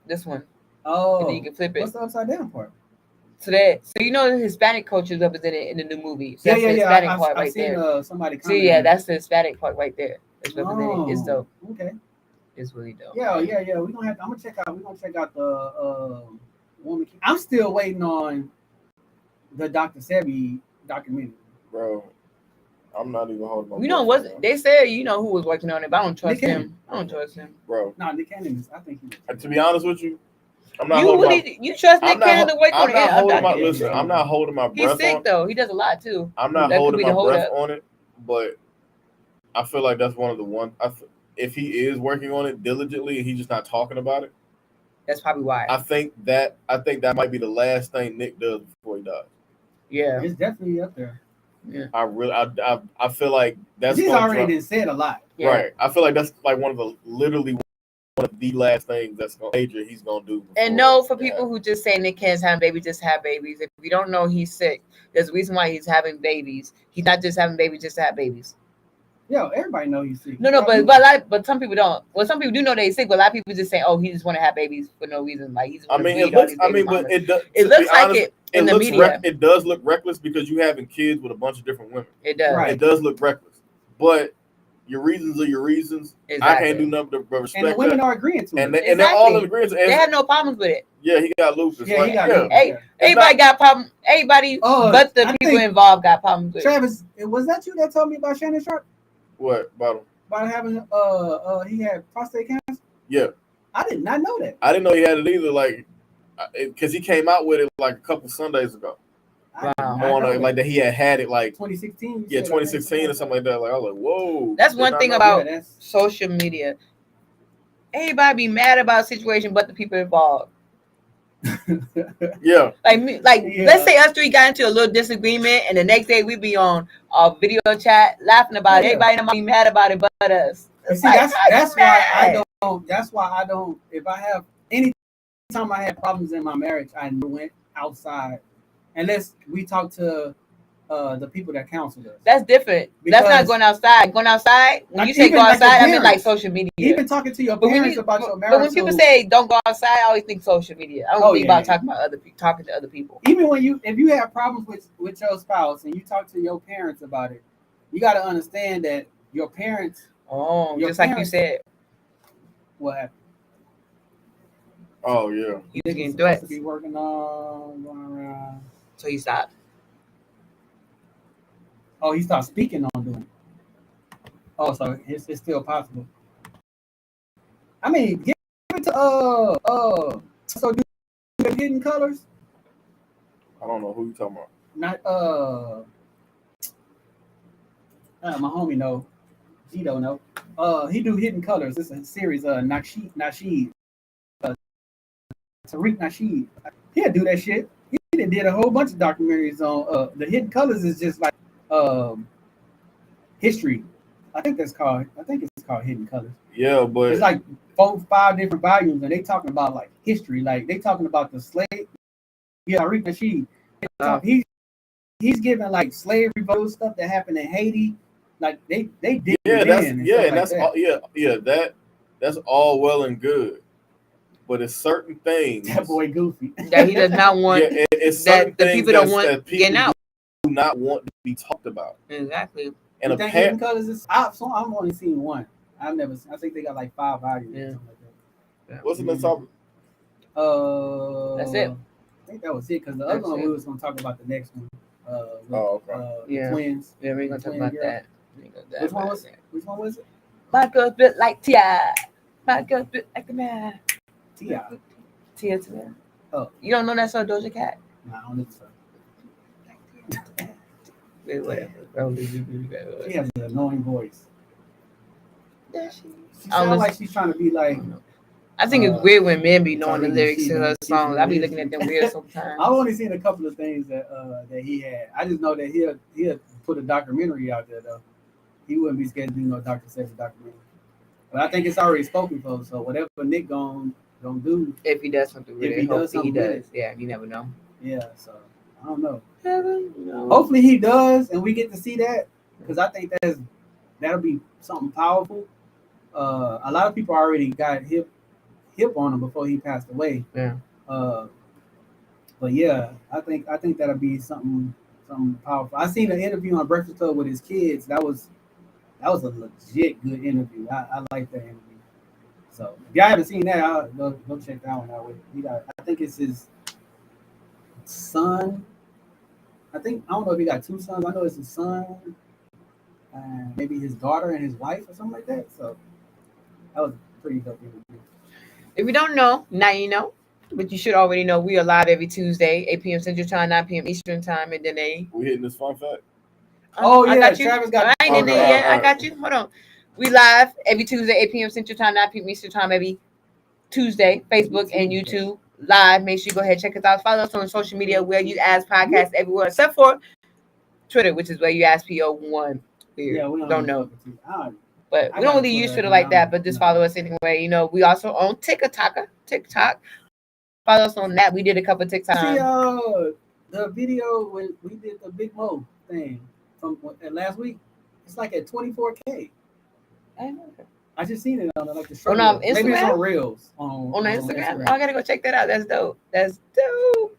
This one. Oh, And then you can flip it. What's the upside down part? So the Hispanic culture is represented in the new movie. So Yeah, that's the yeah. Hispanic part right I've seen there. somebody. See, yeah, that's the Hispanic part right there. It's represented. It's dope. Okay. It's really dope. Yeah. We're gonna check out the Woman King. I'm still waiting on the Dr. Sebi documentary. Bro, I'm not even holding my You know breath, what? bro. They said who was working on it, but I don't trust Nick him. Cannon. I don't trust him. Bro, No, Nick Cannon is. I think to be honest with you, I'm not holding my. You trust Nick I'm not Cannon to work on I'm not it? holding my. documentary. Listen, I'm not holding my He's breath sick on. though. He does a lot too. I'm not That could holding be my the hold breath up. on it, but I feel like that's one of the one. if he is working on it diligently and he's just not talking about it, That's probably why. I think that might be the last thing Nick does before he dies. Yeah, It's definitely up there. yeah. I feel like that's He's gonna already drop- been said a lot. Yeah. right. I feel like that's like one of the last things that's gonna major he's gonna do. And no, for people who just say Nick can't have babies, just have babies. If you don't know he's sick, there's a reason why he's having babies. He's not just having babies just to have babies. Yo, everybody know he's sick. No, but some people don't. Well, some people do know they're sick, but a lot of people just say, "Oh, he just want to have babies for no reason." Like he's. But it looks like it in the media. It does look reckless because you having kids with a bunch of different women. It does. Right. It does look reckless, but your reasons are your reasons. Exactly. I can't do nothing but respect. And the women that. are agreeing to And it. and they're all in agreement. They have no problems with it. Yeah, he got lupus. Yeah, he got lupus. Hey, everybody got problems. Everybody, but the people involved got problems with it. Travis, was that you that told me about Shannon Sharp? What about him? About having he had prostate cancer? Yeah. I did not know that. I didn't know he had it either. Like, because he came out with it like a couple Sundays ago. Like that he had it like 2016. Yeah, 2016 or something like that. Like I was like, whoa. That's one thing about social media. Everybody be mad about a situation, but the people involved. Yeah. Let's say us three got into a little disagreement, and the next day we be on a video chat laughing about it. Everybody might be mad about it, but us. You see, that's why I don't. That's why I don't. If I have any time I had problems in my marriage, I went outside, unless we talk to the people that counsel us. That's different. That's not going outside. Going outside, when you say go outside, I mean like social media. Even talking to your parents about your marriage. But when people say don't go outside, I always think social media. I don't think about talking to other people. Even if you have problems with your spouse and you talk to your parents about it, you got to understand that your parents. Oh, just like you said. What happened? Oh yeah. He was getting threats. To be working on going around. So he stopped. Oh, he stopped speaking on doing it. Oh, so it's still possible. I mean, give it to so do the Hidden Colors? I don't know who you talking about. Not my homie know. He don't know. He do Hidden Colors. It's a series. Nasheed. Tariq Nasheed. He'll do that shit. He did a whole bunch of documentaries on the Hidden Colors. Is just like history. I think it's called Hidden Colors. Yeah, but it's like 4-5 different volumes, and they talking about like history. Like they talking about the slave. Yeah, Tariq Nasheed. He's giving like slave revolt stuff that happened in Haiti. Like they did. That's all well and good, but it's certain things that boy Goofy that he does not want. It's that the people don't want getting out. Do not want to be talked about. Exactly. And Hidden Colors is I've only seen one. I think they got like 5 volumes. Yeah. Or something like that. What's the next topic? That's it. I think that was it because the other one we was going to talk about the next one. The twins. Yeah, we ain't gonna talk about that. Which one was it? My girl's built like T.I. My girl's built like a man. T.I. T.I. Oh, you don't know that song Doja Cat? No, I don't think so. Whatever. She has an annoying voice. She sounds like she's trying to be like. I think it's weird when men be knowing the lyrics to her songs. I be looking at them weird sometimes. I've only seen a couple of things that he had. I just know that he'll put a documentary out there though. He wouldn't be scared to do no Dr. Sex documentary. But I think it's already spoken for. So whatever Nick gonna do, if he does something with it, hopefully he does. Yeah, you never know. Yeah, so I don't know. Hopefully he does, and we get to see that because I think that'll be something powerful. A lot of people already got hip on him before he passed away. Yeah. But yeah, I think that'll be something powerful. I seen an interview on Breakfast Club with his kids. That was a legit good interview. I like that interview. So if y'all haven't seen that, go check that one out. I think it's his son. I don't know if he got 2 sons. I know it's his son, and maybe his daughter and his wife or something like that. So that was a pretty dope interview. If you don't know, now you know. But you should already know we are live every Tuesday, 8 p.m. Central Time, 9 p.m. Eastern Time, and then we hitting this fun fact. Oh yeah, I got you. Travis got. I ain't in there yet. I got you. Hold on. We live every Tuesday, 8 p.m. Central Time, 9 p.m. Eastern Time, every Tuesday, Facebook and YouTube live. Make sure you go ahead and check us out. Follow us on social media where you ask podcasts everywhere except for Twitter, which is where you ask PO1. Yeah, we don't know. But I we don't got really use Twitter Twitter like now. that, but just No. follow us anyway. You know, we also own TikTok. Follow us on that. We did a couple TikTok. See, the video when we did the Big Mo thing from last week, it's like at 24K. I just seen it on like the show. On Maybe it's Instagram? on Reels. On Instagram. Oh, I gotta go check that out. That's dope. That's dope.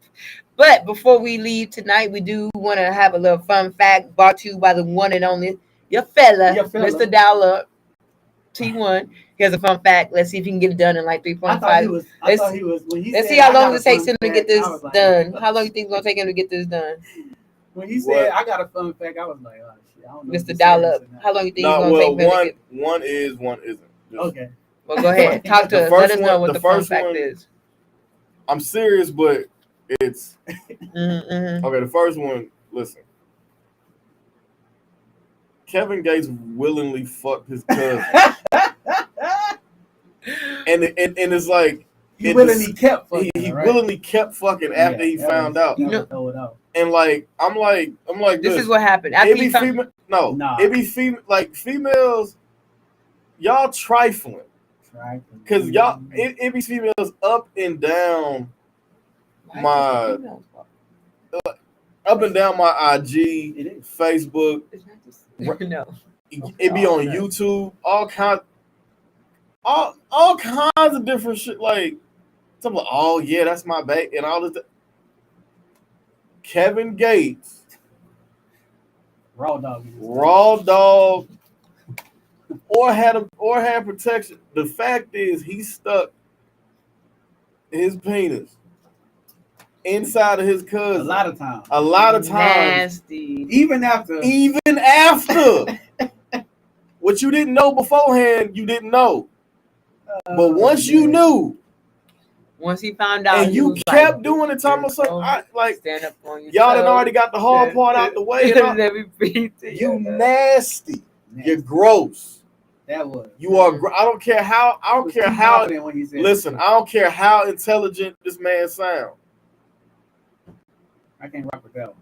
But before we leave tonight, we do want to have a little fun fact brought to you by the one and only your fella. Mr. Dowler T1. He has a fun fact. Let's see if he can get it done in like 3.5. I thought he was. Let's see how long it takes him to get this done. How long you think it's gonna take him to get this done? When he said I got a fun fact, I was like, oh shit, I don't know. Mr. Dowler, how long you think it's gonna take him to get? One is, one isn't. Okay. Well, go ahead. Talk to us. Let us know what the fun fact is. I'm serious, but it's Mm-hmm. okay. The first one, listen. Kevin Gates willingly fucked his cousin, and it's like he willingly kept fucking. He willingly kept fucking after he found out. And like I'm like this is what happened. After it be female, it be female, like females. Y'all trifling, because y'all it be females up and down my IG, Facebook. No, it be on YouTube, all kinds of different shit. Like something like, oh yeah, that's my baby, and all this. Kevin Gates, raw dog, or had protection. The fact is, he stuck his penis inside of his cousin. A lot of times. Nasty. Even after. What you didn't know beforehand, you didn't know. But once you knew, once he found out, and you kept doing it, talking about something, like stand up on y'all done already got the hard part out the way. You nasty. You're gross. That was. You are. I don't care how. I don't care how. Listen, I don't care how intelligent this man sounds. I can't rock with that one.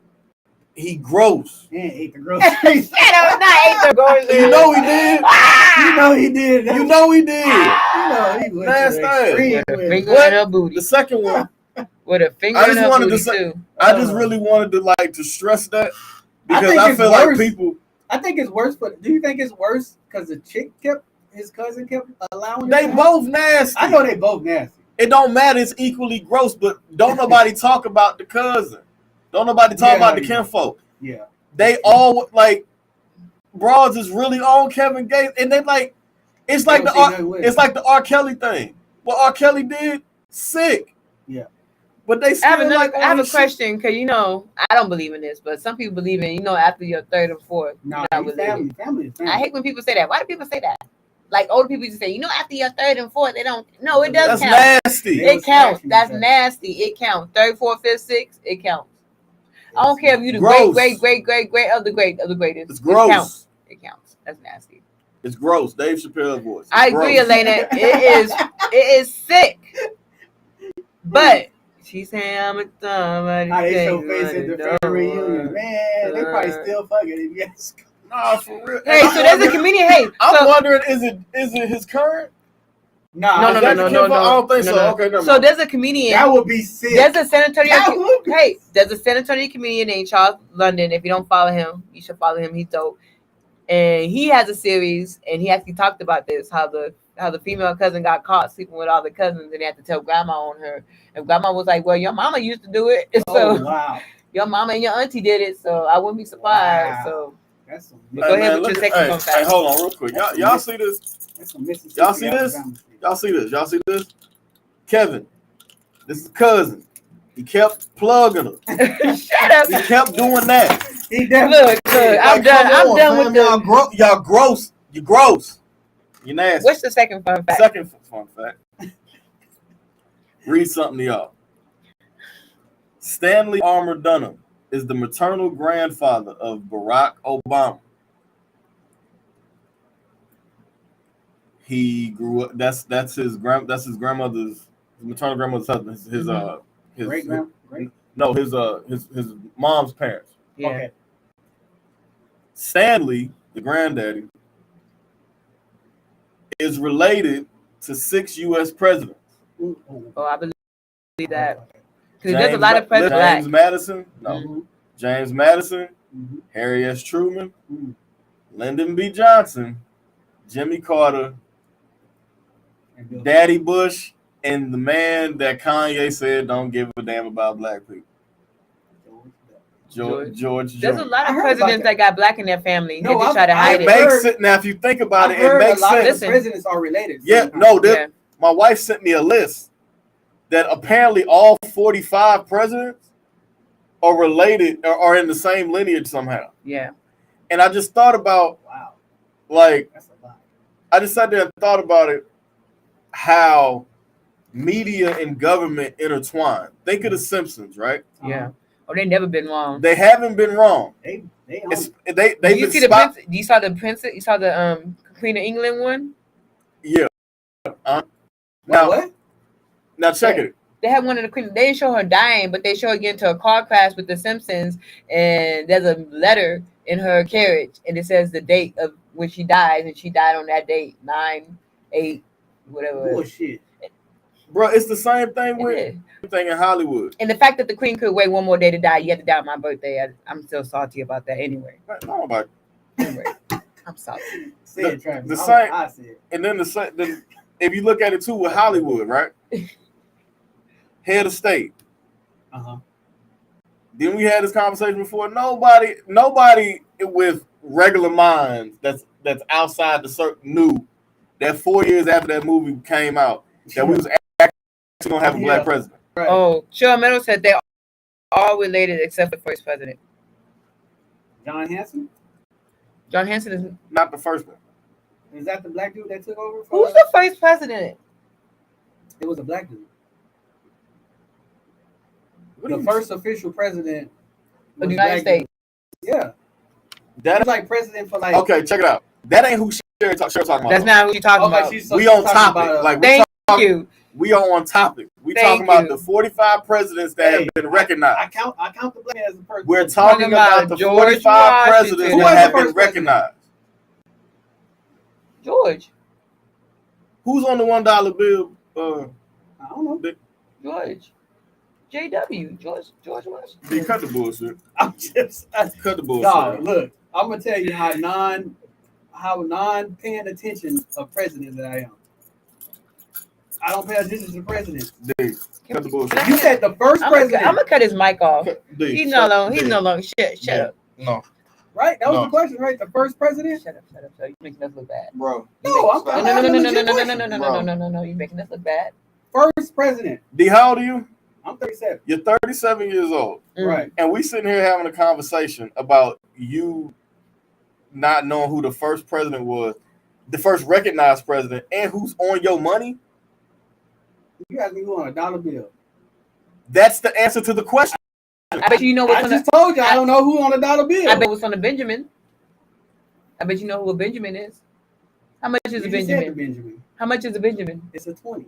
He gross. He ate the gross. Shut up, not ate the gross. You know he did. You know he did. You know he did. You know he went Last to time. Finger in her booty. The second one. With a finger in her booty too. I just really wanted to stress that because I feel like people. I think it's worse. But do you think it's worse because the chick his cousin kept allowing? They both nasty. I know they both nasty. It don't matter. It's equally gross. But don't nobody talk about the cousin. Don't nobody talk about the kinfolk. Yeah. They all like broads is really on Kevin Gates, and they like it's like the R. Kelly thing. What R. Kelly did, sick. Yeah. But they still I have a question because I don't believe in this, but some people believe in after your third or fourth. No, family. I hate when people say that. Why do people say that? Like older people used to say, after your third and fourth, they don't. No, it does count. That's nasty. It counts. That's nasty. It counts. Third, fourth, fifth, sixth. It counts. I don't care if you the great of the greatest. It's gross. It counts. That's nasty. It's gross. Dave Chappelle's voice. I agree, Elena. It is sick. But she saying I'm a somebody. How they show face at the family reunion, man. They probably still fucking if you ask. Nah, for real. Hey, so there's a comedian. Hey, I'm wondering, is it his current? No. I don't think so. Okay, never mind. So there's a comedian. That would be sick. There's a San Antonio. There's a San Antonio comedian named Charles London. If you don't follow him, you should follow him. He's dope. And he has a series, and he actually talked about this, how the female cousin got caught sleeping with all the cousins, and they had to tell grandma on her. And grandma was like, "Well, your mama used to do it, so your mama and your auntie did it, so I wouldn't be surprised." Wow. So go ahead with your second fun fact. Hey, hold on, real quick. Y'all see this? Y'all see this? Y'all see this? Y'all see this? Kevin, this is cousin. He kept plugging her. Shut up. He kept doing that. Look, I'm done with this. Y'all gross. You gross. You nasty. What's the second fun fact? Second fun fact. Read something to y'all. Stanley Armour Dunham is the maternal grandfather of Barack Obama. He grew up. That's his grandmother's maternal grandmother's husband. His Great. no, his mom's parents. Yeah. Okay. Stanley, the granddaddy, is related to 6 U.S. presidents. Oh, I believe that. Because there's a lot of presidents black. James Madison, no. Mm-hmm. James Madison, Mm-hmm. Harry S. Truman, Mm-hmm. Lyndon B. Johnson, Jimmy Carter, Daddy Bush, and the man that Kanye said don't give a damn about black people. George. There's a lot I of heard presidents about that got black in their family. No, they just try to hide It it. makes it now. If you think about it, it makes a lot sense. of the presidents are related. Yeah, Yeah. my wife sent me a list that apparently all 45 presidents are related or are in the same lineage somehow. Yeah. And I just thought about, Wow, like, that's a lot. I just sat there and thought about it, how media and government intertwine. Think of The Simpsons, right? Yeah. Oh, they never been wrong. They haven't been wrong. They They've Did you been see the spot- princess? You saw the princess? You saw the Queen of England one? Yeah. What? Now check it. They had one of the queen. They didn't show her dying, but they show her get into a car crash with the Simpsons, and there's a letter in her carriage, and it says the date of when she dies, and she died on that date, 9/8, whatever. Bullshit. Bro, it's the same thing It with is. everything in Hollywood. And the fact that the queen could wait one more day to die, you had to die on my birthday. I'm still salty about that anyway. Oh my. Anyway, I'm salty. Say it, Travis. the I same- said. And then then if you look at it too with Hollywood, right? Head of state. Uh-huh. Then we had this conversation before. Nobody with regular minds that's outside the certain knew that 4 years after that movie came out that we was actually gonna have a black president. Right. Oh, Cheryl Meadows said they're all related except the first president. John Hanson? John Hanson is Not the first one. Is that the black dude that took over? who's the first president? It was a black dude. What do The you- first official president Of the was United black States. dude. Yeah. He That was like president for like. okay, check it out. That ain't who Sherry talking about. That's not who you're talking Okay, about. she's we she's on talking topic. about, Like we Thank talk, you. we are on topic. We Thank talking about you. the 45 presidents that Hey, have been recognized. I count the black man as a person. We're talking about the George 45 Washington. presidents Who was that the have been first president? recognized. George. Who's on the $1 bill? I don't know. George. JW. George Washington. You cut the bullshit. I'm just. Cut the bullshit. No, look. I'm gonna tell you how non paying attention of presidents that I am. I don't pay attention to presidents. Dude, cut the bullshit. You said the first I'm president, gonna cut his mic off. Dude, He's no longer. Shut up. No, right? That was No. the question, right? The first president. Shut up. You're making us look bad. bro. No, I'm No, I'm no, no, asking no, a no, no, legit no, no, question. no, no, no, no, no, no. You're making us look bad. First president. D, how old are you? I'm 37. You're 37 years old. Right. And we sitting here having a conversation about you not knowing who the first president was, the first recognized president, and who's on your money. You asked me who on a dollar bill. That's the answer to the question. I bet you know I what's on just the. told you I don't know who on a dollar bill. I bet what's on a Benjamin. I bet you know who a Benjamin is. How much is you a just said the Benjamin? Benjamin. How much is a Benjamin? It's a 20.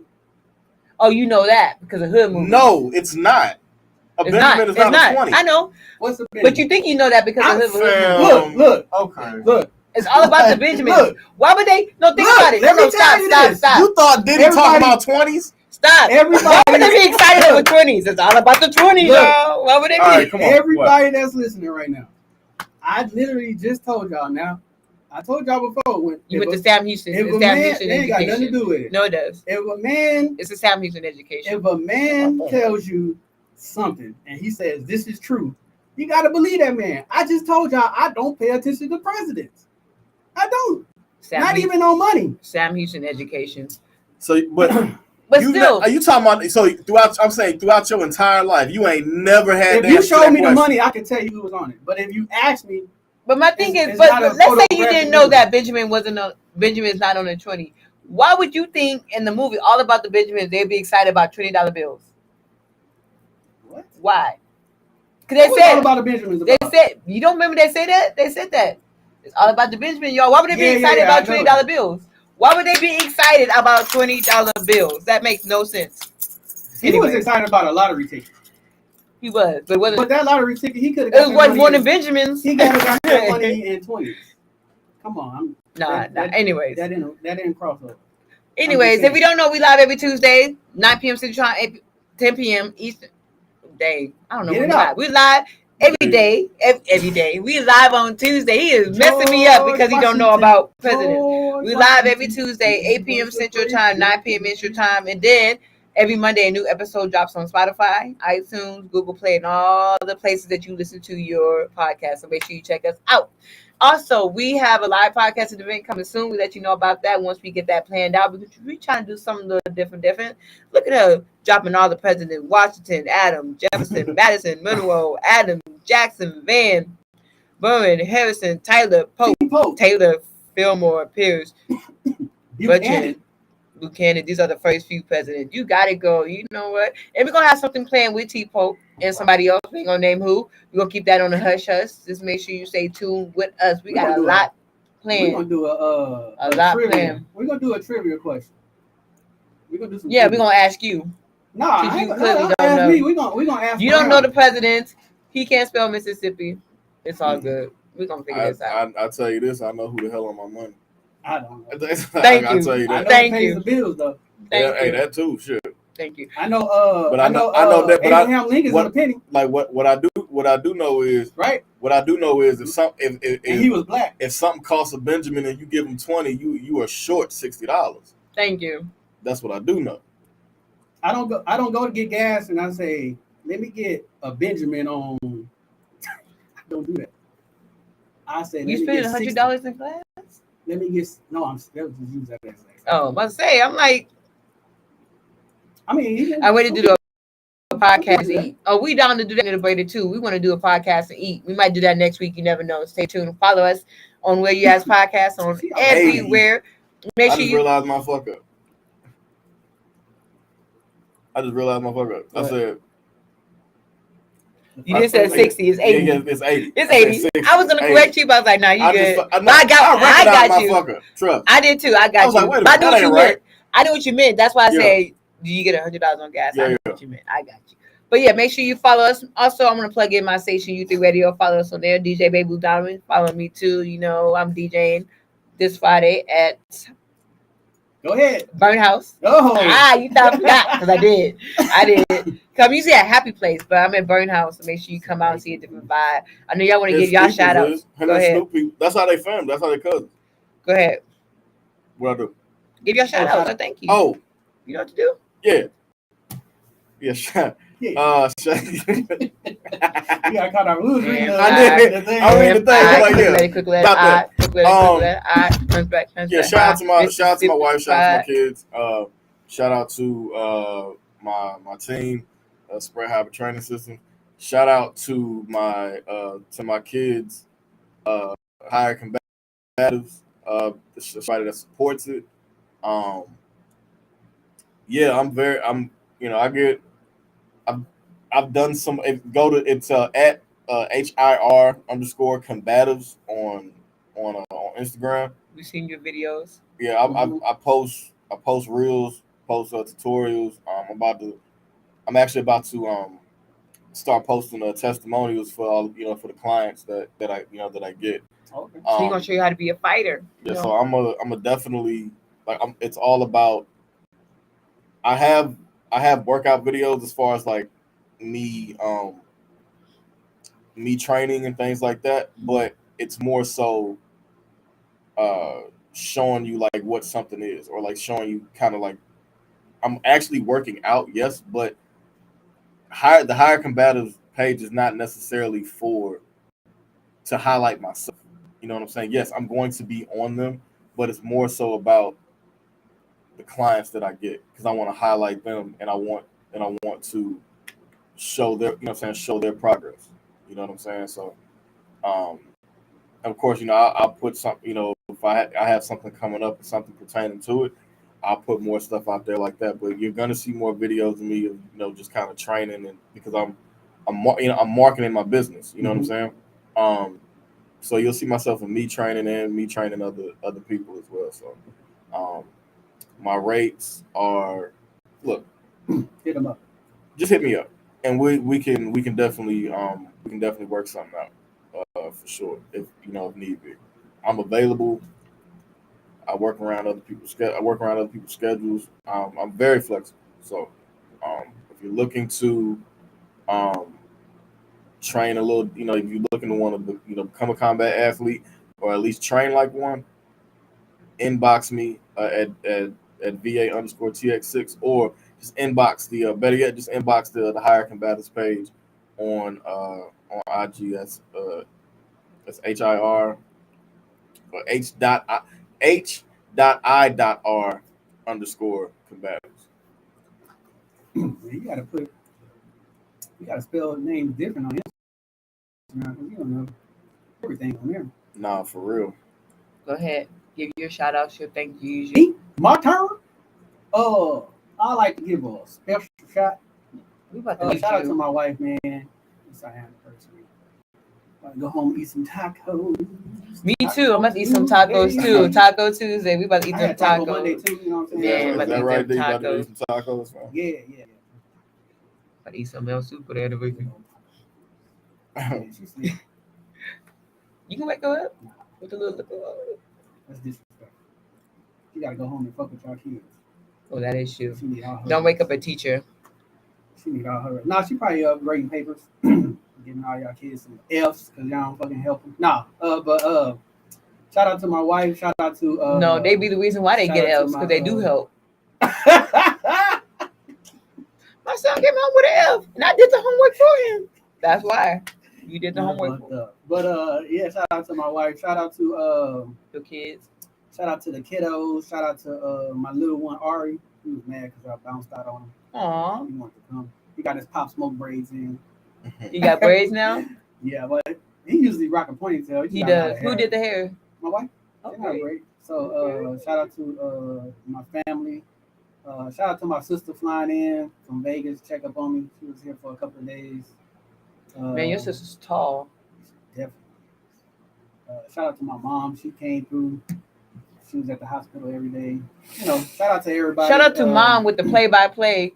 Oh, you know that because of hood movie. No, it's not. A it's Benjamin not. is It's not a 20. I know, What's the Benjamin? but you think you know that because I'm of hood fair. movie. Look, Okay. look. It's all about the Benjamins. Look. Why would they? No, think Look, about it. let me No, tell you this. stop. You thought Diddy talking about 20s? Stop. Everybody- Why would they be excited over 20s? It's all about the 20s, Look. y'all. Why would they be? All right, come on. Everybody that's listening right now, I literally just told y'all now. I told y'all before when You if went to a- Sam Houston. if It's a Sam man, Houston it ain't got nothing to education. do with it. No, it does. If a man, It's a Sam Houston education. if a man tells you something and he says this is true, you gotta believe that man. I just told y'all I don't pay attention to presidents. I don't. Not even on money. Sam Houston education. So, but But you still, are you talking about? So throughout, I'm saying throughout your entire life, you ain't never had. If to you answer show that me the question. money, I can tell you who was on it. But if you ask me, but my thing it's is, not a let's say you photographic didn't know movie. that Benjamin's not on the 20. Why would you think in the movie all about the Benjamins they'd be excited about $20 bills? what? Why? Because they What's all said about the Benjamins they about? said you don't remember they say that? They said that. It's all about the Benjamin, y'all. Why would they be Yeah, excited yeah, about I know $20 bills? Why would they be excited about $20 bills? That makes no sense. He was excited about a lottery ticket. He was, but whether But that lottery ticket, he could have. It was worth more than Benjamin's. He got that money in 20s. Come on, Nah. Anyways, that didn't cross over. Anyways, if we don't know, we live every Tuesday, 9 p.m. Central Time, 10 p.m. Eastern. Day. I don't know. We live every day. Every day. We live on Tuesday. He is messing me up because he don't know about presidents. We live every Tuesday, 8 p.m. Central Time, 9 p.m. Eastern Time, and then every Monday a new episode drops on Spotify, iTunes, Google Play, and all the places that you listen to your podcast. So make sure you check us out. Also, we have a live podcast event coming soon. We'll let you know about that once we get that planned out because we're trying to do something a little different. Look at her dropping all the presidents: Washington, Adams, Jefferson, Madison, Monroe, Adams, Jackson, Van, Buren, Harrison, Tyler, Pope, Taylor, Fillmore, Pierce, Buchanan. These are the first few presidents. You got to go. You know what? And we're going to have something planned with T. Pope and somebody else. We ain't going to name who. We're going to keep that on the hush-hush. Just make sure you stay tuned with us. We got a lot planned. We're going to do a lot trivia. Planned. We're going to do a trivia question. We're going to do some trivia. We're going to ask you. Nah, you clearly don't know. We're going to ask you. Don't know the presidents. He can't spell Mississippi. It's all good. We're going to figure this out. I'll tell you this. I know who the hell on my money. I don't know. Thank you. I'll tell you that. Thank you. The bills, though. Hey, that too. Sure. Thank you. I know. But I know that. But Abraham Lincoln's in a penny. Like what I do know is right. What I do know is if he was black. If something costs a Benjamin and you give him 20, you are short $60. Thank you. That's what I do know. I don't go to get gas and I say, let me get a Benjamin on. I don't do that. I say, you spend $100 in gas. Let me get I'm still just use that as oh, I must say, I'm like, I mean, I waited to do a podcast and eat. Oh, we down to do that in a break too. We want to do a podcast and eat. We might do that next week. You never know. Stay tuned. Follow us on Where You Ask Podcasts on everywhere. Make sure you realize my fuck up. I just realized my fuck up. I said. You just said 60. It's 80. Yeah, it's 80. It's 80. I was gonna correct you, but I was like, "No, you good." I got you. Trust. I did too. I got you. Like, I knew what you meant. I knew what you meant. That's why I said, "Do you get $100 on gas?" I knew what you meant. I got you. But yeah, make sure you follow us. Also, I'm gonna plug in my station, U3 Radio. Follow us on there, DJ Baby Donovan. Follow me too. You know, I'm DJing this Friday at. Go ahead. Burn House. Oh. You thought I forgot because I did. Come usually at Happy Place, but I'm at Burn House, so make sure you come out and see a different vibe. I know y'all want to give y'all shout outs. Go ahead. That's how they film. That's how they cousins. Go ahead. What I do? Give your shout outs. Thank you. Oh. You know what to do? Yeah. Yeah, shout. You gotta cut our rules. I did. I read the thing. Quick let Yeah, shout out to my wife, shout out to my kids. Shout out to my team, Spread Habit Training System. Shout out to my kids, Higher Combatives, somebody that supports it. I've done some. It's at HIR_combatives on Instagram. We've seen your videos. Yeah, I post reels, post tutorials. I'm actually about to start posting testimonials for all for the clients that I get. Okay. So you're gonna show you how to be a fighter. Yeah, so I'm a definitely it's all about. I have workout videos as far as like me training and things like that, but it's more so showing you like what something is, or like showing you kind of like I'm actually working out, yes, but the Higher Combatives page is not necessarily to highlight myself. You know what I'm saying? Yes, I'm going to be on them, but it's more so about the clients that I get, because I want to highlight them and I want to show show their progress. You know what I'm saying? So, of course, I'll put something, if I have something coming up or something pertaining to it, I'll put more stuff out there like that. But you're gonna see more videos of me, just kind of training, and because I'm marketing my business. You know what I'm saying? So you'll see myself in me training and me training other people as well. So, My rates are, look, Hit them up. just hit me up, and we can definitely work something out for sure if if need be. I'm available. I work around other people's schedules. I'm very flexible. So if you're looking to um, train a little, if you're looking to want to become a combat athlete or at least train like one, inbox me at VA_TX6, or just inbox the better yet, just inbox the Higher Combatants page on IG. That's HIR or H.I.R_combatants. You gotta spell names different on Instagram because you don't know everything on there. Nah, for real. Go ahead. Give your shout out, your thank you. Me? My turn? I like to give a special shout. We about to meet Shout out to you. my wife, man. It's our anniversary. Go home and eat some tacos. Me too. I'm about to eat some tacos too. Taco Tuesday. We about to eat I some had Taco Monday tacos. too. You know what I'm saying? Yeah, Is but that eat right? them There, you about to tacos. eat some tacos, man. Yeah. About to eat some else soup for the anniversary. Yeah, she's sleep. You can wake her up with a little. That's disrespectful. You gotta go home and fuck with your kids. Oh, that is true. She need all her Don't wake up a rest. teacher. She need all her. Nah, she probably grading papers, giving all y'all kids some F's because y'all don't fucking help them. Nah, but shout out to my wife. Shout out to No, they be the reason why they shout get out to F's my, because they do help. My son came home with an F, and I did the homework for him. That's why you did the homework for up. But yeah, shout out to my wife. Shout out to your kids. shout out to the kiddos. Shout out to my little one Ari. He was mad because I bounced out on him. Aw, He wanted to come. He got his Pop Smoke braids in. you got braids now? Yeah, but he usually rock a ponytail. He does. Who did the hair? My wife. She got Okay. braids. So shout out to my family. Shout out to my sister flying in from Vegas, check up on me. She was here for a couple of days. Man, your sister's tall. Definitely. Shout out to my mom. She came through. She was at the hospital every day. Shout out to everybody. Shout out to mom with the play-by-play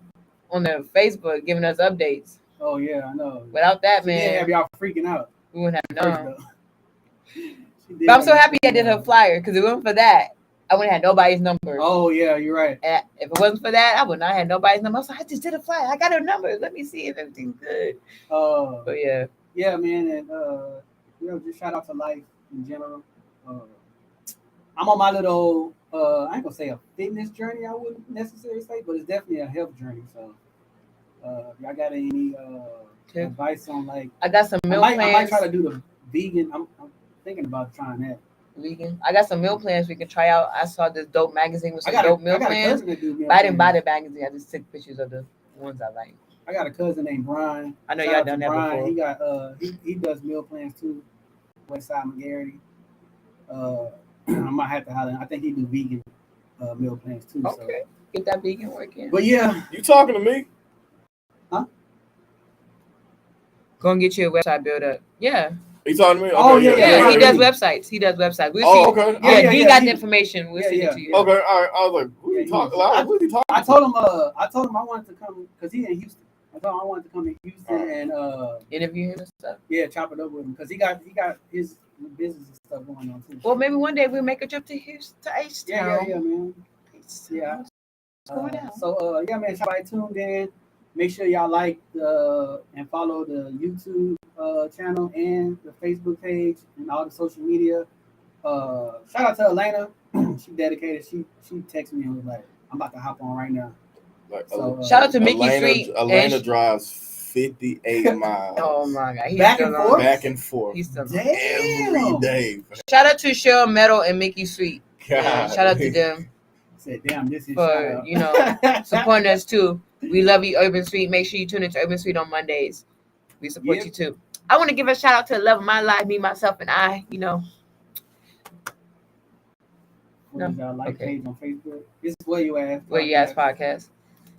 on the Facebook giving us updates. Oh yeah, I know. Without that, She did have man, y'all freaking out. we wouldn't have First, known. though. But I'm so happy I did her flyer because if it wasn't for that, I wouldn't have nobody's number. Oh yeah, you're right. If it wasn't for that, I would not have nobody's number. I was like, I just did a flyer. I got her number. Let me see if everything's good. But yeah. Yeah, man, and just shout out to life in general. I'm on my little I ain't gonna say a fitness journey, I wouldn't necessarily say, but it's definitely a health journey. So y'all got any advice on like I got some meal I might plans. try to do the vegan. I'm thinking about trying that. Vegan. I got some meal plans we can try out. I saw this dope magazine with some I dope got meal a plans. cousin that do meal But I didn't buy plans. the magazine. I just took pictures of the ones I like. I got a cousin named Brian. I know Shout y'all out to done that Brian. before. He got he does meal plans too. Westside McGarity. I might have to holler. I think he do vegan meal plans too. Okay. Get that vegan work in. But yeah, You talking to me? Go and get your website built up. Yeah. You talking to me? Okay, Oh, yeah, Yeah, right, he does right. websites. He does websites. We'll Oh, see. okay. Yeah, you got he- the information. We'll yeah, send yeah. it to you. Okay, all right. I was like, who Yeah, you he talking? was- Who you talking? I told him I wanted to come because he in Houston. I told him I wanted to come to Houston and Interview him and stuff. chop it up with him because he got his business and stuff going on too. Well, maybe one day we'll make a trip to Houston, to H-Town. yeah, man. Yeah. What's going on? So yeah, man, everybody tuned in. Make sure y'all like and follow the YouTube channel and the Facebook page and all the social media. Shout out to Elena. She dedicated. She texted me and was like, "I'm about to hop on right now." Like, So, Shout out to Mickey Street. Elena and- drives 58 miles. Oh my God. He's Back still and on. forth? Back and forth. He's still on. Every day. Shout out to Cheryl Meadow and Mickey Sweet. God. Shout out to them Said, "Damn, this is for, supporting us too. We love you, Urban Sweet. Make sure you tune into Urban Sweet on Mondays. We support Yep. you too. I want to give a shout out to the love of my life, me, myself, and I. What is y'all like Okay. page on Facebook? This is Where You Ask. Where You Ask podcast.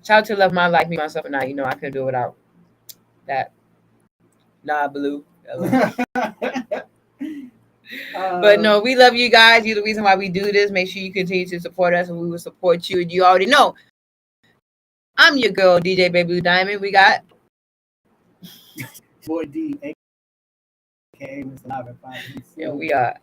Shout out to love of my life, me, myself, and I. I couldn't do it without that. Nah, Blue. But no, we love you guys. You're the reason why we do this. Make sure you continue to support us, and we will support you. And you already know, I'm your girl, DJ Baby Blue Diamond. We got Boy D, aka Mr. Live at 5. yeah, we are.